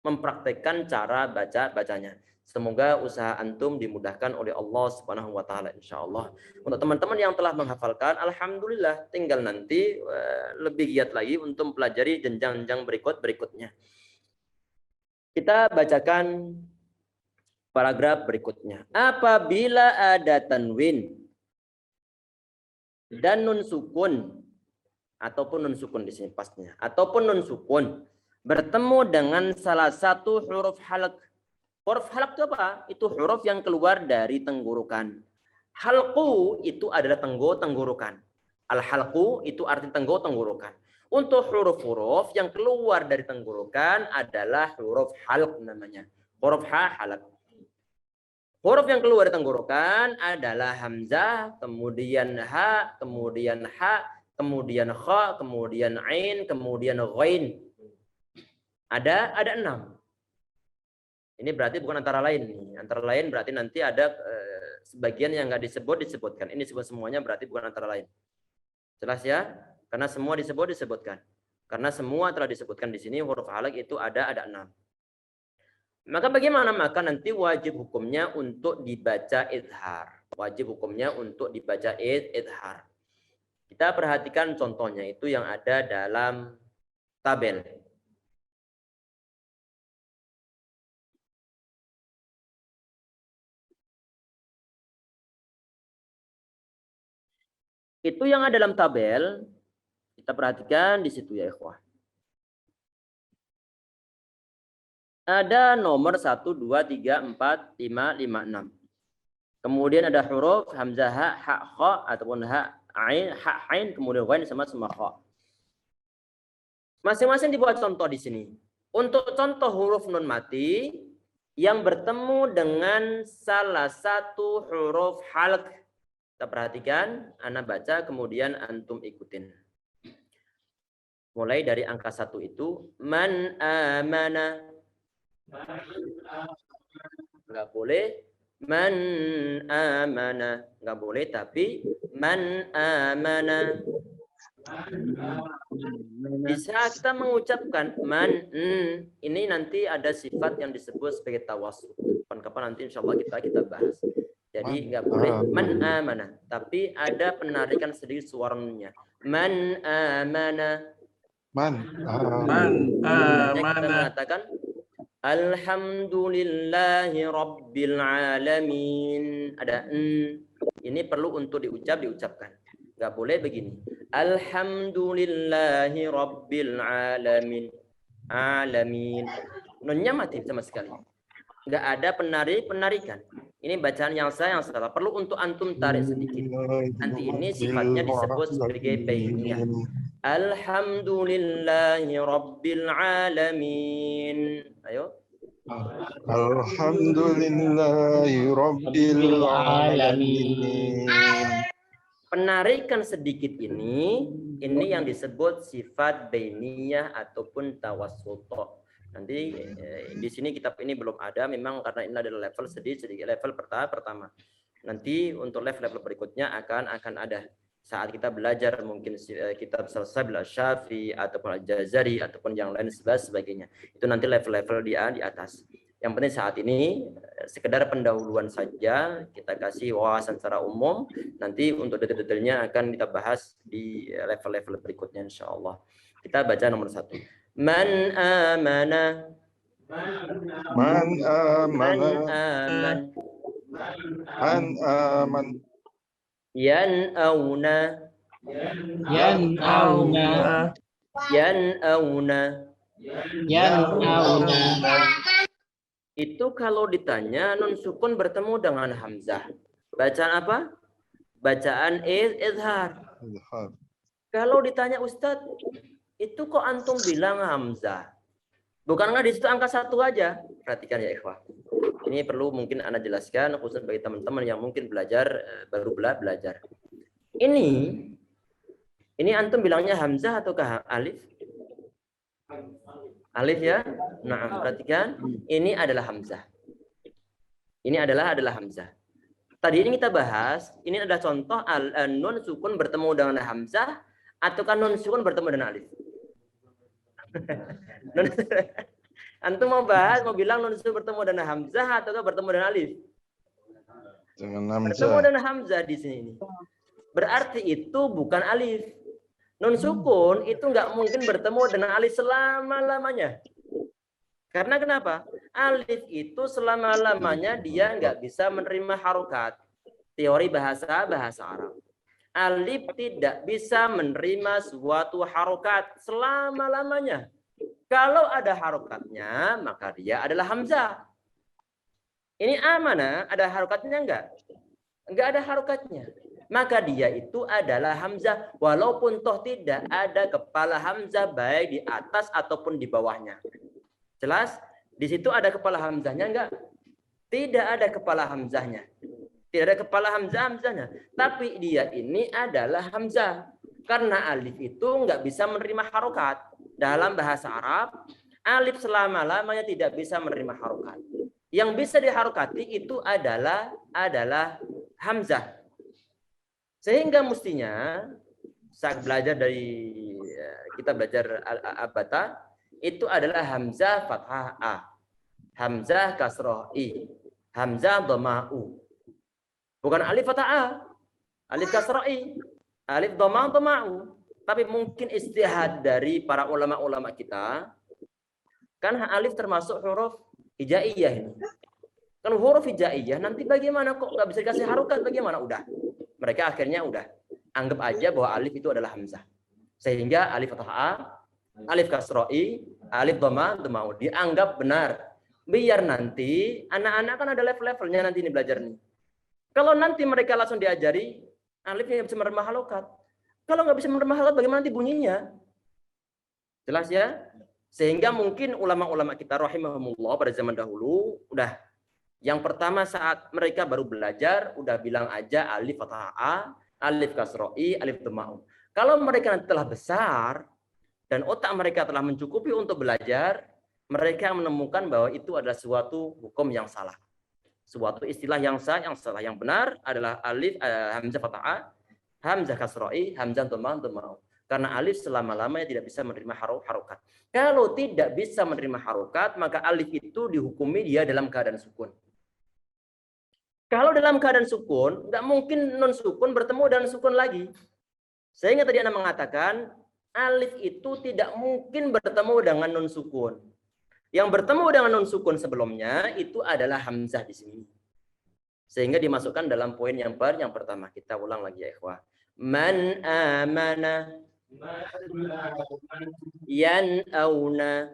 mempraktekkan cara bacanya. Semoga usaha antum dimudahkan oleh Allah Subhanahu wa taala insyaallah. Untuk teman-teman yang telah menghafalkan, alhamdulillah, tinggal nanti lebih giat lagi untuk mempelajari jenjang-jenjang berikutnya. Kita bacakan paragraf berikutnya. Apabila ada tanwin dan nun sukun ataupun nun sukun di sini pasnya, ataupun nun sukun bertemu dengan salah satu huruf halq. Huruf halq itu apa? Itu huruf yang keluar dari tenggorokan. Halqu itu adalah tenggorokan. Al-halqu itu arti tenggorokan. Untuk huruf-huruf yang keluar dari tenggorokan adalah huruf halq namanya. Huruf halq. Huruf yang keluar dari tenggorokan adalah hamzah, kemudian ha, kemudian ha, kemudian kha, kemudian ain, kemudian ghain. Ada 6. Ini berarti bukan antara lain nih. Antara lain berarti nanti ada sebagian yang nggak disebutkan. Ini disebut semuanya berarti bukan antara lain. Jelas ya? Karena semua disebutkan. Karena semua telah disebutkan di sini huruf halq itu ada 6. Maka bagaimana? Maka nanti wajib hukumnya untuk dibaca idhar. Wajib hukumnya untuk dibaca idhar. Kita perhatikan contohnya itu yang ada dalam tabel. Itu yang ada dalam tabel, kita perhatikan di situ ya ikhwah. Ada nomor 1, 2, 3, 4, 5, 5, 6. Kemudian ada huruf hamzah ha, kha ataupun ha ain, kemudian ghain sama kha. Masing-masing dibuat contoh di sini. Untuk contoh huruf nun mati yang bertemu dengan salah satu huruf halq. Kita perhatikan, ana baca kemudian antum ikutin. Mulai dari angka 1 itu man amana. Enggak boleh man amana, enggak boleh, tapi man amana. Bisa kita mengucapkan man, ini nanti ada sifat yang disebut sebagai tawassul. Kapan-kapan nanti insya Allah kita bahas. Jadi nggak boleh man amana, tapi ada penarikan sedikit suaranya. Man amana. Man amana. Kita mengatakan alhamdulillahi rabbil alamin. Ada ini perlu untuk diucapkan. Nggak boleh begini. Alhamdulillahi rabbil alamin. Alamin. Nunnya mati sama sekali. Nggak ada penarikan. Ini bacaan yang salah. Perlu untuk antum tarik sedikit. Nanti ini sifatnya disebut sebagai bainiyah. Alhamdulillahi rabbil alamin. Ayo. Alhamdulillahi rabbil alamin. Penarikan sedikit ini yang disebut sifat bainiyah ataupun tawassul. Nanti di sini kitab ini belum ada, memang karena ini adalah level sedikit level pertama. Nanti untuk level berikutnya akan ada saat kita belajar mungkin kitab Salsabil Asy-Syafi'i ataupun Al-Jazari ataupun yang lain sebagainya. Itu nanti level-level di atas. Yang penting saat ini sekedar pendahuluan saja, kita kasih wawasan secara umum. Nanti untuk detail-detailnya akan kita bahas di level-level berikutnya insyaallah. Kita baca nomor 1. Man amana. Man amana. Man aman. Yan'auna. Yan'auna. Yan'auna. Yan'auna. Itu kalau ditanya nun sukun bertemu dengan hamzah. Bacaan apa? Bacaan izhar. Kalau ditanya Ustadz, itu kok antum bilang hamzah? Bukankah di situ angka 1 aja? Perhatikan ya ikhwah. Ini perlu mungkin Anda jelaskan khusus bagi teman-teman yang mungkin belajar baru belajar. Ini antum bilangnya hamzah ataukah alif? Alif ya. Nah, perhatikan, ini adalah hamzah. Ini adalah hamzah. Tadi ini kita bahas, ini ada contoh nun sukun bertemu dengan hamzah ataukah nun sukun bertemu dengan alif? Antum mau bilang nun sukun bertemu dengan hamzah ataukah bertemu dengan alif? Dengan hamzah. Bertemu dengan hamzah di sini. Berarti itu bukan alif. Nun sukun itu nggak mungkin bertemu dengan alif selama-lamanya. Karena kenapa? Alif itu selama-lamanya dia nggak bisa menerima harokat. Teori bahasa Arab. Alif tidak bisa menerima suatu harokat selama-lamanya. Kalau ada harokatnya, maka dia adalah hamzah. Ini mana? Ada harokatnya enggak? Enggak ada harokatnya. Maka dia itu adalah hamzah. Walaupun toh tidak ada kepala hamzah baik di atas ataupun di bawahnya. Jelas? Di situ ada kepala hamzahnya enggak? Tidak ada kepala hamzahnya. Tidak ada kepala hamzahnya. Tapi dia ini adalah hamzah. Karena alif itu enggak bisa menerima harokat. Dalam bahasa Arab, alif selama-lamanya tidak bisa menerima harokat. Yang bisa diharokati itu adalah hamzah. Sehingga mestinya saat belajar dari kita belajar al-abata itu adalah hamzah fathah a, hamzah kasroh i, hamzah dhamma u. Bukan alif fathah a, alif kasroh i, alif dhamma dhamma u. Tapi mungkin istihad dari para ulama-ulama kita, kan alif termasuk huruf hijaiyah ini. Kan huruf hijaiyah nanti bagaimana kok nggak bisa dikasih harokat, bagaimana? Udah. Mereka akhirnya udah anggap aja bahwa alif itu adalah hamzah. Sehingga alif fathah a, alif kasroh i, alif dhamma dhamma u dianggap benar. Biar nanti anak-anak kan ada level-levelnya nanti ini belajar nih. Kalau nanti mereka langsung diajari alifnya bisa menerima harokat. Kalau nggak bisa menerima harokat, bagaimana nanti bunyinya? Jelas ya? Sehingga mungkin ulama-ulama kita rahimahumullah pada zaman dahulu udah yang pertama saat mereka baru belajar udah bilang aja alif fathah a, alif kasroh i, alif dhamma u. Kalau mereka nanti telah besar dan otak mereka telah mencukupi untuk belajar, mereka menemukan bahwa itu adalah suatu hukum yang salah. Suatu istilah yang sah, yang salah. Yang benar adalah alif hamzah fathah a, hamzah kasroh i, hamzah dhamma u. Karena alif selama-lamanya tidak bisa menerima harokat. Kalau tidak bisa menerima harokat, maka alif itu dihukumi dia dalam keadaan sukun. Kalau dalam keadaan sukun, nggak mungkin non sukun bertemu dengan sukun lagi. Sehingga tadi Anda mengatakan, alif itu tidak mungkin bertemu dengan non sukun. Yang bertemu dengan non sukun sebelumnya itu adalah hamzah di sini. Sehingga dimasukkan dalam poin yang pertama. Kita ulang lagi ya ikhwah. Man amana yan'auna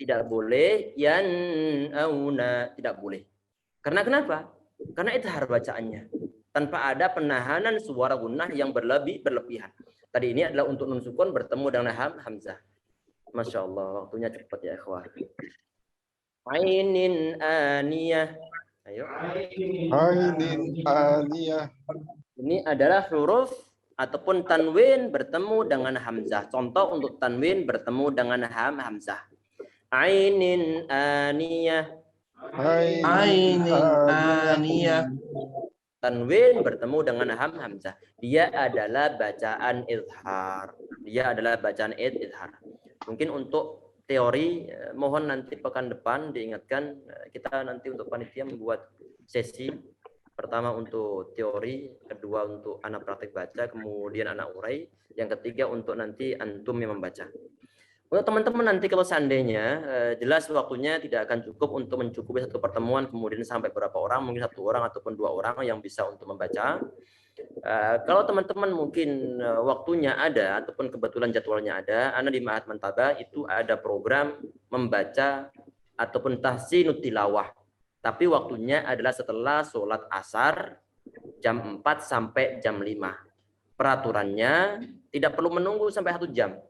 tidak boleh, yan'auna tidak boleh. Karena kenapa? Karena itu harus bacaannya tanpa ada penahanan suara gunnah yang berlebihan. Tadi ini adalah untuk nun sukun bertemu dengan hamzah. Masya Allah, waktunya cepat ya ikhwah. Ainin aniyah. Ayo. Ainin aniyah. Ini adalah huruf ataupun tanwin bertemu dengan hamzah. Contoh untuk tanwin bertemu dengan hamzah. Ainin aniyah. Ainin aniyah. Tanwin bertemu dengan hamzah. Dia adalah bacaan izhar. Dia adalah bacaan izhar. Mungkin untuk teori mohon nanti pekan depan diingatkan kita nanti untuk panitia membuat sesi pertama untuk teori, kedua untuk anak praktek baca, kemudian anak urai, yang ketiga untuk nanti antum yang membaca. Untuk teman-teman nanti kalau seandainya jelas waktunya tidak akan cukup untuk mencukupi satu pertemuan kemudian sampai berapa orang, mungkin 1 orang ataupun 2 orang yang bisa untuk membaca. Kalau teman-teman mungkin waktunya ada ataupun kebetulan jadwalnya ada, Anda di Ma'had Mantabah itu ada program membaca ataupun tahsinut tilawah. Tapi waktunya adalah setelah sholat asar jam 4 sampai jam 5. Peraturannya tidak perlu menunggu sampai 1 jam.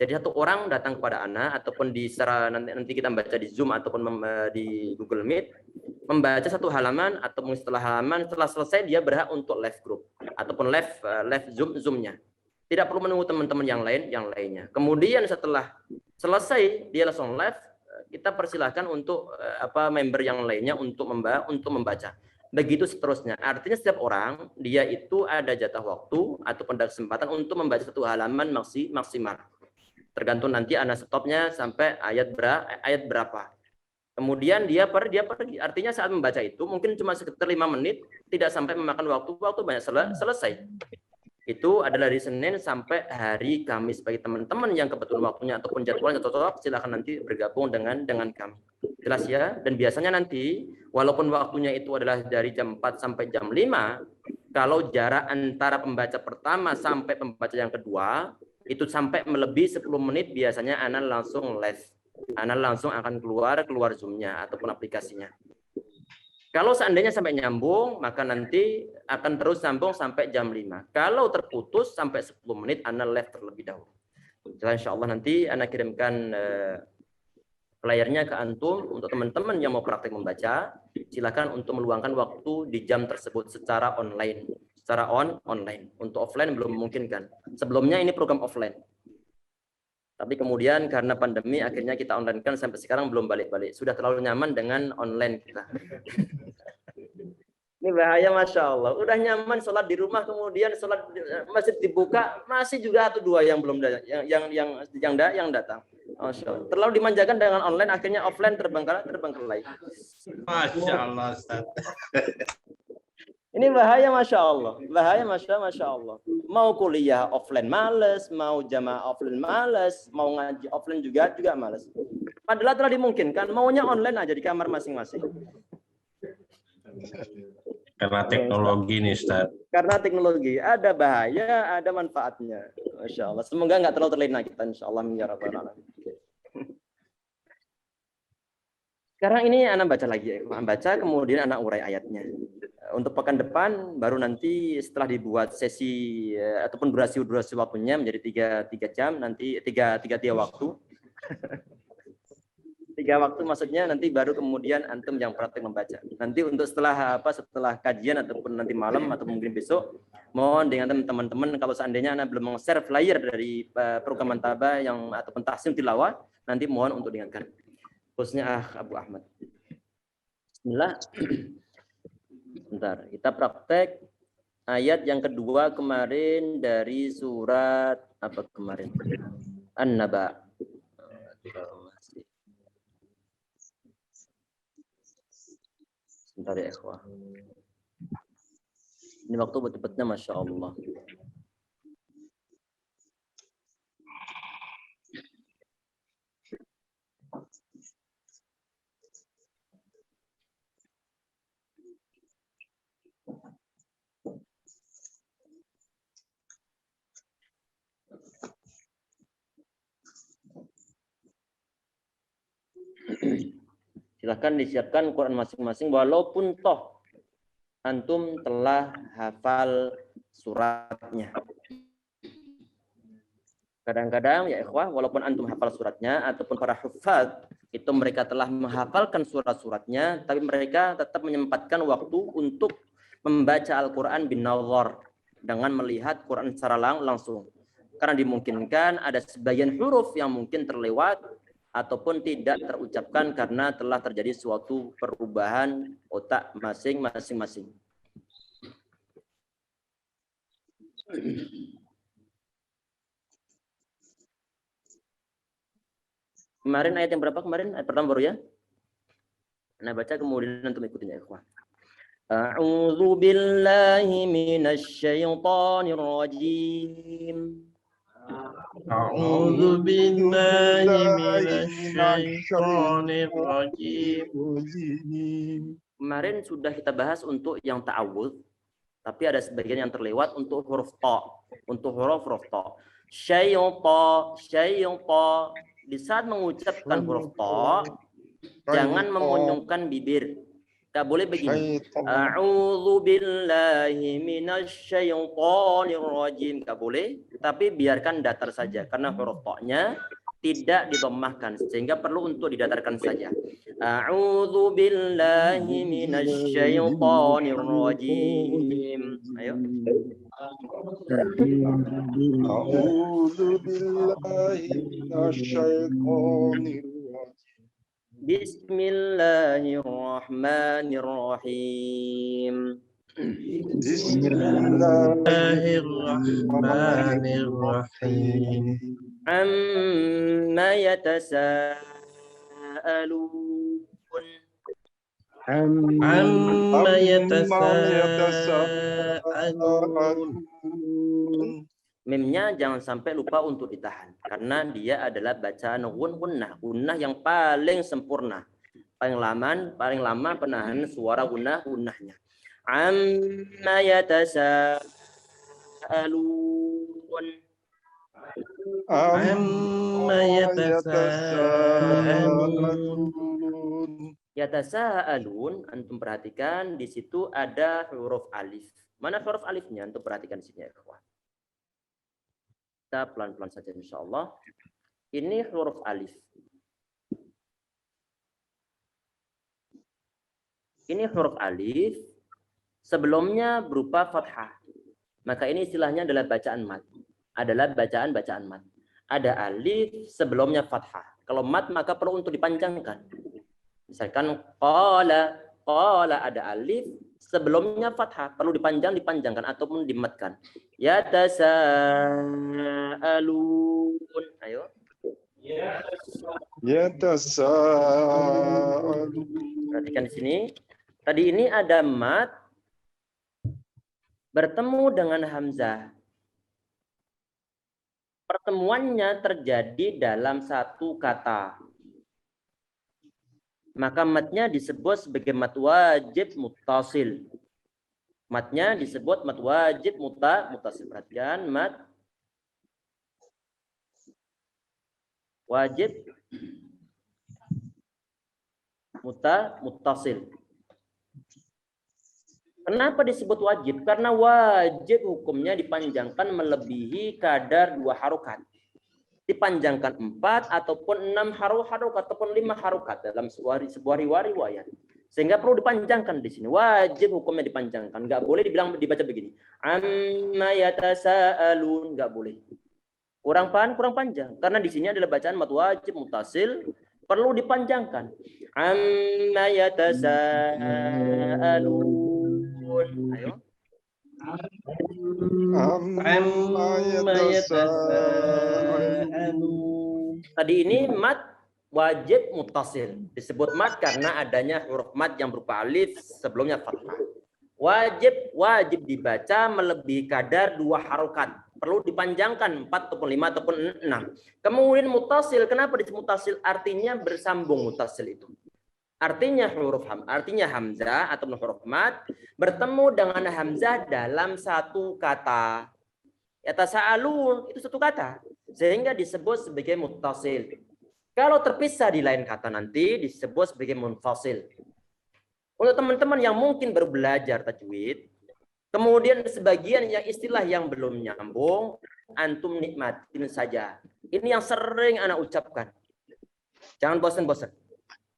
Jadi 1 orang datang kepada Ana ataupun di secara nanti kita membaca di Zoom ataupun di Google Meet, membaca 1 halaman atau setelah halaman setelah selesai dia berhak untuk live group ataupun live Zoom-nya. Tidak perlu menunggu teman-teman yang lainnya. Kemudian setelah selesai dia langsung live, kita persilahkan untuk member yang lainnya untuk membaca. Begitu seterusnya. Artinya setiap orang dia itu ada jatah waktu ataupun ada kesempatan untuk membaca 1 halaman maksimal. Tergantung nanti Anda stopnya sampai ayat berapa. Kemudian dia pergi. Artinya saat membaca itu mungkin cuma sekitar 5 menit, tidak sampai memakan waktu banyak selesai. Itu adalah dari Senin sampai hari Kamis. Bagi teman-teman yang kebetulan waktunya ataupun jadwalnya cocok, silakan nanti bergabung dengan kami. Jelas ya? Dan biasanya nanti walaupun waktunya itu adalah dari jam 4 sampai jam 5, kalau jarak antara pembaca pertama sampai pembaca yang kedua itu sampai melebihi 10 menit biasanya Ana langsung live. Ana langsung akan keluar Zoom-nya ataupun aplikasinya. Kalau seandainya sampai nyambung, maka nanti akan terus sambung sampai jam 5. Kalau terputus sampai 10 menit Ana live terlebih dahulu. Insya Allah nanti Ana kirimkan layarnya ke antum untuk teman-teman yang mau praktek membaca. Silakan untuk meluangkan waktu di jam tersebut secara online. Secara online. Untuk offline belum memungkinkan. Sebelumnya ini program offline. Tapi kemudian karena pandemi akhirnya kita online kan sampai sekarang belum balik-balik. Sudah terlalu nyaman dengan online kita. Ini bahaya Masya Allah. Udah nyaman sholat di rumah kemudian sholat masjid dibuka masih juga atau dua yang belum yang datang. Masya Allah. Terlalu dimanjakan dengan online akhirnya offline terbengkalai. Masya Allah, Ustaz. Ini bahaya Masya Allah. Bahaya Masya Allah. Mau kuliah offline males, mau jamaah offline males, mau ngaji offline juga males. Padahal telah dimungkinkan, maunya online aja di kamar masing-masing. Karena teknologi nih, Ustaz. Karena teknologi, ada bahaya, ada manfaatnya. Masya Allah. Semoga nggak terlalu terlena kita, insya Allah. Sekarang ini anak baca lagi. Baca, kemudian anak urai ayatnya. Untuk pekan depan baru nanti setelah dibuat sesi ataupun durasi waktunya menjadi tiga jam, nanti tiga waktu. 3 waktu maksudnya nanti baru kemudian antum yang praktek membaca. Nanti untuk setelah kajian ataupun nanti malam atau mungkin besok, mohon dengan teman-teman kalau seandainya Anda belum meng-share flyer dari program Mantaba yang ataupun tahsin tilawah, nanti mohon untuk diingatkan. Khususnya Abu Ahmad. Bismillah. Bentar, kita praktek ayat yang kedua kemarin dari surat apa kemarin? An-Naba. Sebentar ya, ikhwah. Ini waktu cepatnya Masya Allah. Silahkan disiapkan Quran masing-masing walaupun toh antum telah hafal suratnya. Kadang-kadang ya ikhwah walaupun antum hafal suratnya ataupun para hufaz itu mereka telah menghafalkan surat-suratnya tapi mereka tetap menyempatkan waktu untuk membaca Al-Qur'an bin nazar dengan melihat Quran secara langsung. Karena dimungkinkan ada sebagian huruf yang mungkin terlewat ataupun tidak terucapkan karena telah terjadi suatu perubahan otak masing-masing. Kemarin ayat yang berapa kemarin? Ayat pertama baru ya? Nah baca kemudian untuk ikutin ya ikhwan. A'udzu billahi minasy syaithanir rajim. A'udzu billahi minasyaitonir rajim. Kemarin sudah kita bahas untuk yang ta'awudz, tapi ada sebagian yang terlewat untuk huruf ta, untuk huruf ta. Syaitan. Di saat mengucapkan huruf ta, jangan memonyongkan bibir. Gak boleh begini. A'udzu billahi minasyaitonir rajim. Gak boleh, tapi biarkan datar saja karena huruf ta-nya tidak didomahkan sehingga perlu untuk didatarkan saja. A'udzu billahi minasyaitonir rajim. Ayo. A'udzu billahi minasyaitonir rajim. Bismillahirrahmanirrahim. Bismillahirrahmanirrahim. Amma yatasaalun. Amma yatasaalun. Mimnya jangan sampai lupa untuk ditahan karena dia adalah bacaan gunnah yang paling sempurna, paling lama penahan suara gunnahnya. Amma yatasaalun. Amma yatasa'alun. Yatasa'alun, antum perhatikan di situ ada huruf alif. Mana huruf alifnya? Antum perhatikan di sini ya, ikhwan. Kita pelan-pelan saja insyaallah. Ini huruf alif. Ini huruf alif. Sebelumnya berupa fathah. Maka ini istilahnya adalah bacaan mat. Adalah bacaan mat. Ada alif sebelumnya fathah. Kalau mat maka perlu untuk dipanjangkan. Misalkan qala ada alif sebelumnya fathah, perlu dipanjangkan ataupun dimatkan. Yatasaalun. Ayo. Yatasa'alun. Perhatikan di sini. Tadi ini ada mat bertemu dengan hamzah. Pertemuannya terjadi dalam satu kata. Maka matnya disebut sebagai mat wajib muttasil. Matnya disebut mat wajib muttasil. Perhatikan, mat wajib muttasil. Kenapa disebut wajib? Karena wajib hukumnya dipanjangkan melebihi kadar 2 harokat. Dipanjangkan 4 ataupun 6 harokat ataupun 5 harokat dalam sebuah riwayat. Sehingga perlu dipanjangkan di sini. Wajib hukumnya dipanjangkan. Nggak boleh dibaca begini. Amma yatasa'alun. Nggak boleh. Kurang panjang. Karena di sini adalah bacaan mat wajib muttasil. Perlu dipanjangkan. Amma yatasa'alun. Ayo. Tadi ini mat wajib muttasil. Disebut mat karena adanya huruf mat yang berupa alif sebelumnya fathah. Wajib dibaca melebihi kadar 2 harokat. Perlu dipanjangkan 4 ataupun 5 ataupun 6. Kemudian muttasil. Kenapa disebut muttasil? Artinya bersambung muttasil itu. Artinya artinya hamzah atau huruf mat bertemu dengan hamzah dalam satu kata. Yatasa'alun itu satu kata, sehingga disebut sebagai muttasil. Kalau terpisah di lain kata nanti disebut sebagai munfasil. Untuk teman-teman yang mungkin baru belajar tajwid, kemudian sebagian yang istilah yang belum nyambung, antum nikmatin saja. Ini yang sering anak ucapkan. Jangan bosan-bosan.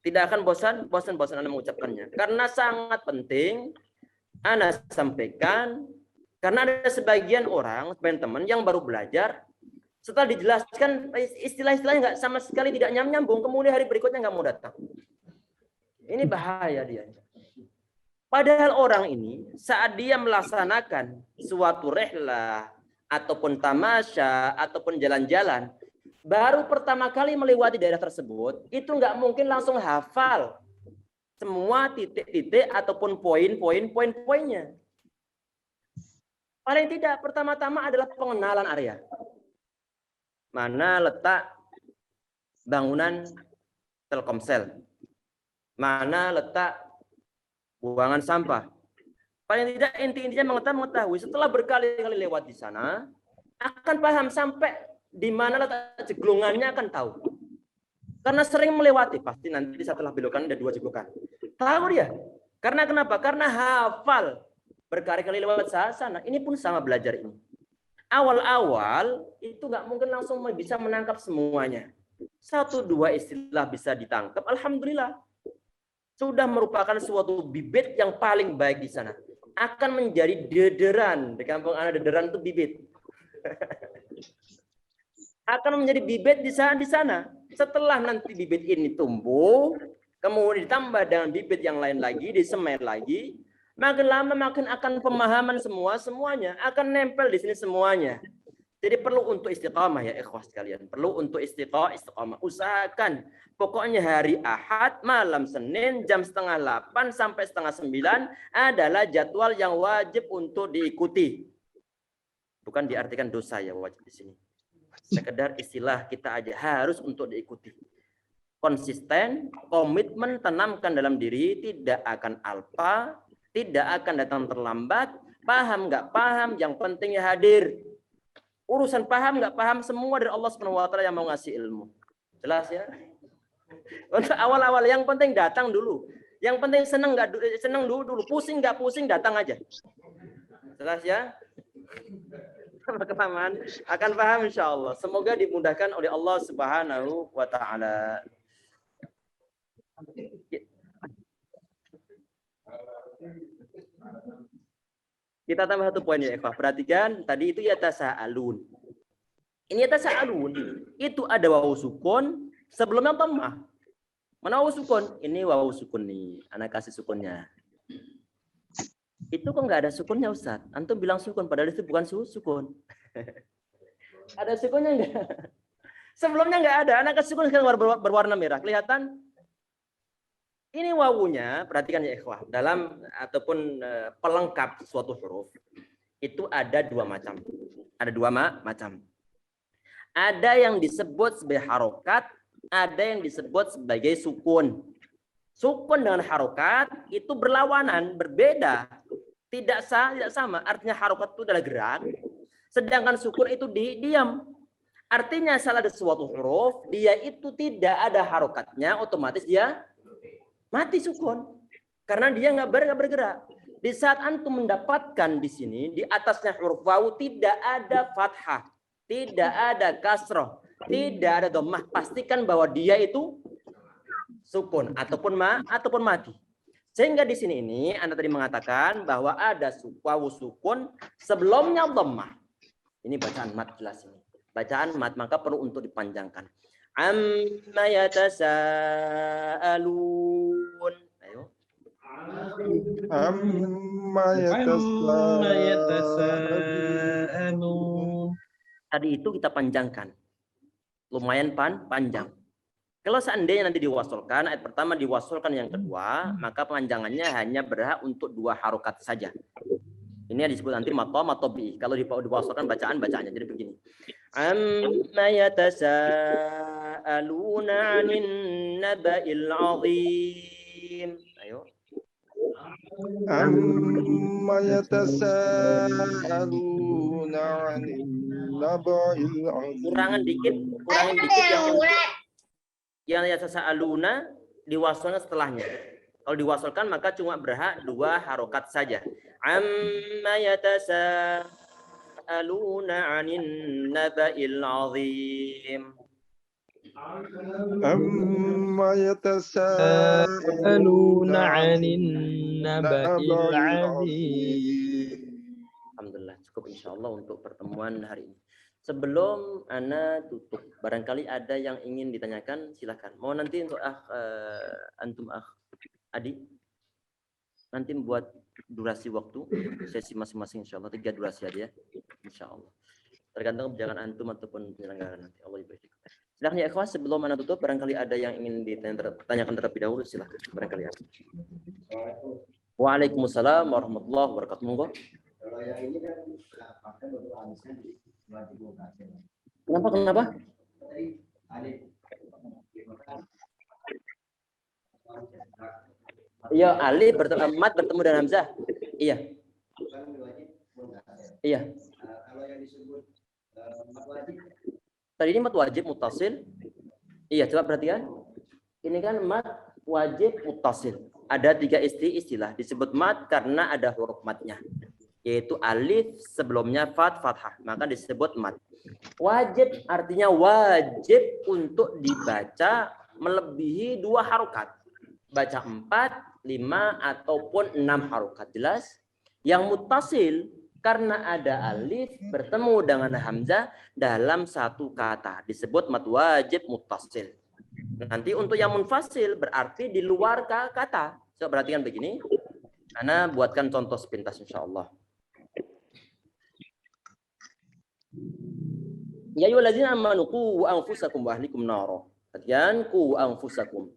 Tidak akan bosan Anda mengucapkannya. Karena sangat penting Anda sampaikan. Karena ada sebagian orang, teman-teman yang baru belajar, setelah dijelaskan istilah-istilahnya nggak sama sekali tidak nyambung, kemudian hari berikutnya nggak mau datang. Ini bahaya dia. Padahal orang ini saat dia melaksanakan suatu rehlah ataupun tamasya ataupun jalan-jalan, baru pertama kali melewati daerah tersebut, itu nggak mungkin langsung hafal semua titik-titik ataupun poin-poinnya. Paling tidak pertama-tama adalah pengenalan area. Mana letak bangunan Telkomsel? Mana letak buangan sampah? Paling tidak intinya mengetahui. Setelah berkali-kali lewat di sana, akan paham sampai di mana letak jeglungannya akan tahu. Karena sering melewati, pasti nanti setelah belokan ada 2 jeglokan. Tahu dia. Karena kenapa? Karena hafal. Berkali-kali lewat sana. Ini pun sama belajar ini. Awal-awal itu nggak mungkin langsung bisa menangkap semuanya. 1-2 istilah bisa ditangkap. Alhamdulillah. Sudah merupakan suatu bibit yang paling baik di sana. Akan menjadi dederan. Di kampung anak dederan itu bibit. Akan menjadi bibit di sana. Setelah nanti bibit ini tumbuh, kemudian ditambah dengan bibit yang lain lagi, disemen lagi, makin lama makin akan pemahaman semuanya akan nempel di sini semuanya. Jadi perlu untuk istiqamah ya ikhwah sekalian. Perlu untuk istiqamah. Usahakan pokoknya hari Ahad, malam Senin, jam 7:30 sampai 8:30 adalah jadwal yang wajib untuk diikuti. Bukan diartikan dosa ya wajib di sini. Sekedar istilah kita aja harus untuk diikuti. Konsisten, komitmen tanamkan dalam diri, tidak akan alpa, tidak akan datang terlambat, paham nggak paham, yang pentingnya hadir. Urusan paham nggak paham semua dari Allah Subhanahu wa taala yang mau ngasih ilmu. Jelas ya? Untuk awal-awal yang penting datang dulu. Yang penting seneng nggak seneng dulu, pusing nggak pusing datang aja. Jelas ya? Kepahaman akan paham insya Allah. Semoga dimudahkan oleh Allah Subhanahu wa taala. Kita tambah satu poin ya, Eva. Perhatikan tadi itu yatasaalun. Ini yatasaalun itu ada wawu sukun sebelumnya dhammah. Mana wawu sukun? Ini wawu sukun nih. Anak kasih sukunnya. Itu kok nggak ada sukunnya Ustaz? Antum bilang sukun padahal itu bukan sukun. Ada sukunnya enggak? Sebelumnya nggak ada. Anak kasih sukun sekarang berwarna merah. Kelihatan? Ini wawunya, perhatikan ya ikhwah, dalam ataupun pelengkap suatu huruf itu ada dua macam. Ada dua macam. Ada yang disebut sebagai harokat, ada yang disebut sebagai sukun. Sukun dengan harokat itu berlawanan, berbeda, tidak sama. Artinya harokat itu adalah gerak, sedangkan sukun itu diam. Artinya salah ada suatu huruf, dia itu tidak ada harokatnya, otomatis dia mati sukun karena dia nggak bergerak. Di saat antum mendapatkan di sini di atasnya huruf wawu tidak ada fathah, tidak ada kasroh, tidak ada dhammah, pastikan bahwa dia itu sukun ataupun mati. Sehingga di sini ini Anda tadi mengatakan bahwa ada wawu sukun sebelumnya dhammah. Ini bacaan mat jelas ini. Bacaan mat maka perlu untuk dipanjangkan. Amma yatasaalun. Ayo. Amma yatasaalun. Tadi itu kita panjangkan. Lumayan panjang. Kalau seandainya nanti diwasolkan, ayat pertama diwasolkan yang kedua, maka panjangannya hanya berhak untuk dua harokat saja. Ini yang disebut nanti matobi. Kalau diwasolkan bacaannya jadi begini. Amma yatasaaluna 'anin naba'il 'azim. Ayo. Amma yatasaaluna 'anin naba'il 'azim. Kurangin dikit yang yatasaaluna diwasolkan setelahnya. Kalau diwasolkan maka cuma berhak dua harokat saja. Amma yatasaaluna 'anin naba'il 'azim. Amma yatasaaluna 'anin naba'il 'azim. Alhamdulillah cukup insyaallah untuk pertemuan hari ini. Sebelum Ana tutup, barangkali ada yang ingin ditanyakan, silakan. Mau nanti untuk antum Adi, nanti buat durasi waktu sesi masing-masing insyaallah 3 durasi aja ya. Insyaallah. Tergantung kebijakan antum ataupun penyelenggara nanti. Allah ibarik. Silakan ya ikhwas, sebelum Ana tutup barangkali ada yang ingin ditanyakan terlebih dahulu, silakan. Barangkali ada. Waalaikumsalam warahmatullahi wabarakatuh. Monggo. Kalau yang ini kan pakai bentuk alisnya di Kenapa? Iya, alif bertemu mat bertemu dengan hamzah. Iya. Iya. Kalau yang disebut mat wajib. Tadi ini mat wajib muttasil. Iya, coba perhatikan. Ini kan mat wajib muttasil. Ada 3 istilah disebut mat karena ada huruf matnya. Yaitu alif sebelumnya fathah, maka disebut mat. Wajib artinya wajib untuk dibaca melebihi 2 harokat. Baca 4, 5 ataupun 6 harokat. Jelas? Yang muttasil karena ada alif bertemu dengan hamzah dalam satu kata disebut mat wajib muttasil. Nanti untuk yang munfasil berarti di luar kata. Coba perhatikan begini. Ana buatkan contoh sepintas insyaallah. Ya ayyuhallazina amanu qu anfusakum wa ahlikum nara. Perhatikan qu anfusakum.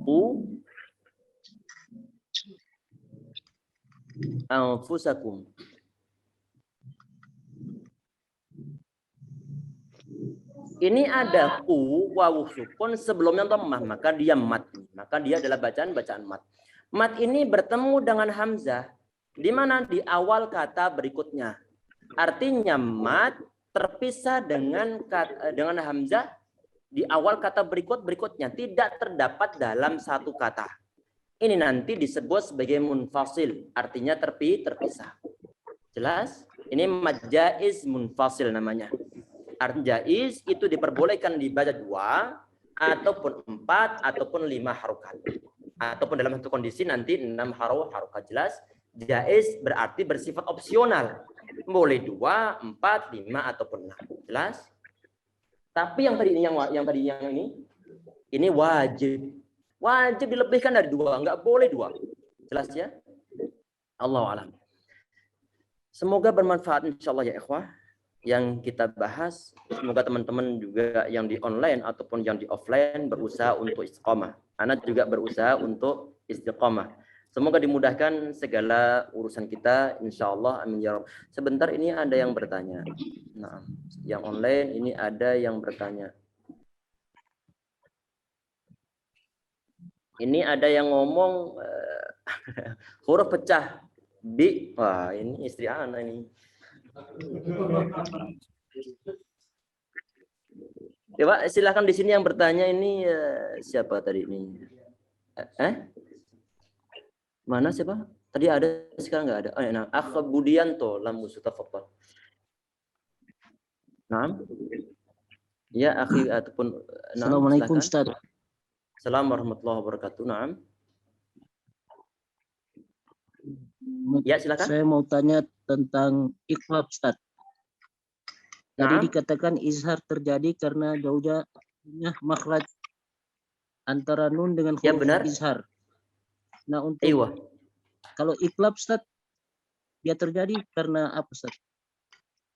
Qu anfusakum. Ini ada ku wawu sukun sebelumnya dhammah, maka dia mat. Maka dia adalah bacaan mat. Mat ini bertemu dengan hamzah di mana di awal kata berikutnya. Artinya mat terpisah dengan hamzah di awal kata berikutnya, tidak terdapat dalam satu kata. Ini nanti disebut sebagai munfasil, artinya terpisah. Jelas? Ini mad jaiz munfasil namanya. Artinya jaiz itu diperbolehkan dibaca 2 ataupun 4 ataupun 5 harokat. Ataupun dalam satu kondisi nanti 6 harokat. Jelas? Jaiz berarti bersifat opsional. Boleh 2, 4, 5 ataupun 6. Jelas? Tapi yang tadi ini wajib. Wajib dilebihkan dari 2, enggak boleh 2. Jelas ya? Allahu a'lam. Semoga bermanfaat insyaallah ya ikhwah yang kita bahas. Semoga teman-teman juga yang di online ataupun yang di offline berusaha untuk istiqomah. Anak juga berusaha untuk istiqomah. Semoga dimudahkan segala urusan kita insyaallah, amin ya rabb. Sebentar, ini ada yang bertanya. Nah, yang online ini ada yang bertanya. Ini ada yang ngomong huruf pecah bi. Wah, ini istri anak ini. Coba silakan di sini yang bertanya ini siapa tadi ini? Mana siapa? Tadi ada, sekarang nggak ada. Oh, nah, Akh Budianto lam musutafaqal. Naam. Ya, akhi ataupun Assalamualaikum Ustaz. Assalamualaikum warahmatullahi wabarakatuh. Naam. Ya, silakan. Saya mau tanya tentang iqlab Ustaz. Tadi Naam. dikatakan izhar terjadi karena jauhnya makhraj antara nun dengan Ya, huruf benar. izhar. Nah, untuk kalau iqlab Ustaz, dia terjadi karena apa Ustaz?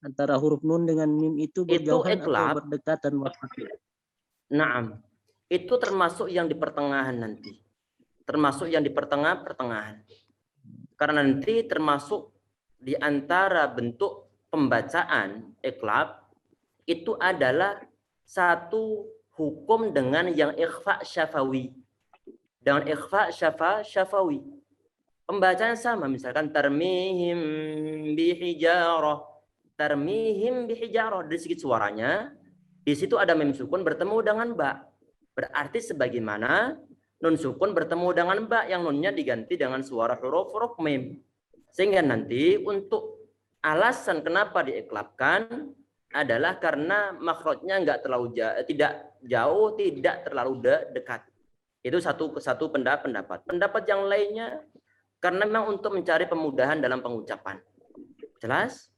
Antara huruf nun dengan mim itu berjauhan atau berdekatan waktu? Naam. Itu termasuk yang di pertengahan nanti. Termasuk yang di pertengahan. Karena nanti termasuk di antara bentuk pembacaan iqlab itu adalah satu hukum dengan yang ikhfa syafawi. Dengan ikhfa syafawi. Pembacaan sama, misalkan tarmihim bihijarah. Tarmihim bihijarah, dari segi suaranya di situ ada mim sukun bertemu dengan ba. Berarti sebagaimana nun sukun bertemu dengan ba yang nunnya diganti dengan suara huruf mim. Sehingga nanti untuk alasan kenapa diiklabkan adalah karena makhrajnya enggak terlalu tidak jauh, tidak terlalu dekat. Itu satu pendapat. Pendapat yang lainnya karena memang untuk mencari pemudahan dalam pengucapan. Jelas?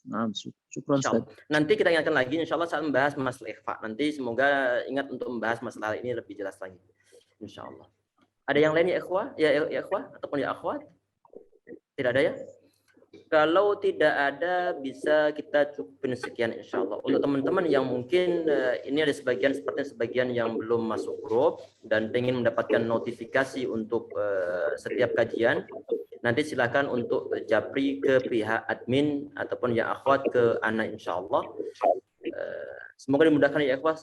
Nah, syukran Ustaz. Nanti kita ingatkan lagi insyaallah saat membahas masalah ikhfa. Nanti semoga ingat untuk membahas masalah ini lebih jelas lagi. Insyaallah. Ada yang lain ya ikhwah? Ya ikhwah ataupun ya akhwat? Tidak ada ya? Kalau tidak ada bisa kita cukupin sekian insyaallah. Untuk teman-teman yang mungkin ini ada sebagian yang belum masuk grup dan ingin mendapatkan notifikasi untuk setiap kajian, nanti silakan untuk japri ke pihak admin ataupun ya akhwat ke ana insyaallah. Semoga dimudahkan ya akhwat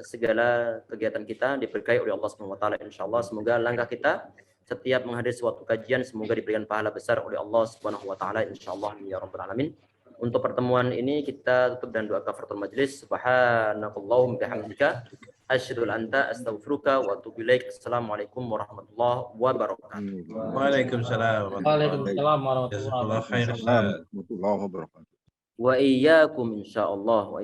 segala kegiatan kita diberkahi oleh Allah Subhanahu wa taala insyaallah. Semoga langkah kita setiap menghadiri suatu kajian semoga diberikan pahala besar oleh Allah Subhanahu wa taala insyaallah ya rabbal alamin. Untuk pertemuan ini kita tutup dengan doa kafaratul majelis. Subhanakallahumma bihamdika asyhadu an la astaghfiruka wa atubu ilaik. Assalamualaikum warahmatullahi wabarakatuh. Waalaikumsalam. Waalaikumsalam warahmatullahi wabarakatuh. warahmatullahi wabarakatuh. Wa iyyakum insyaallah.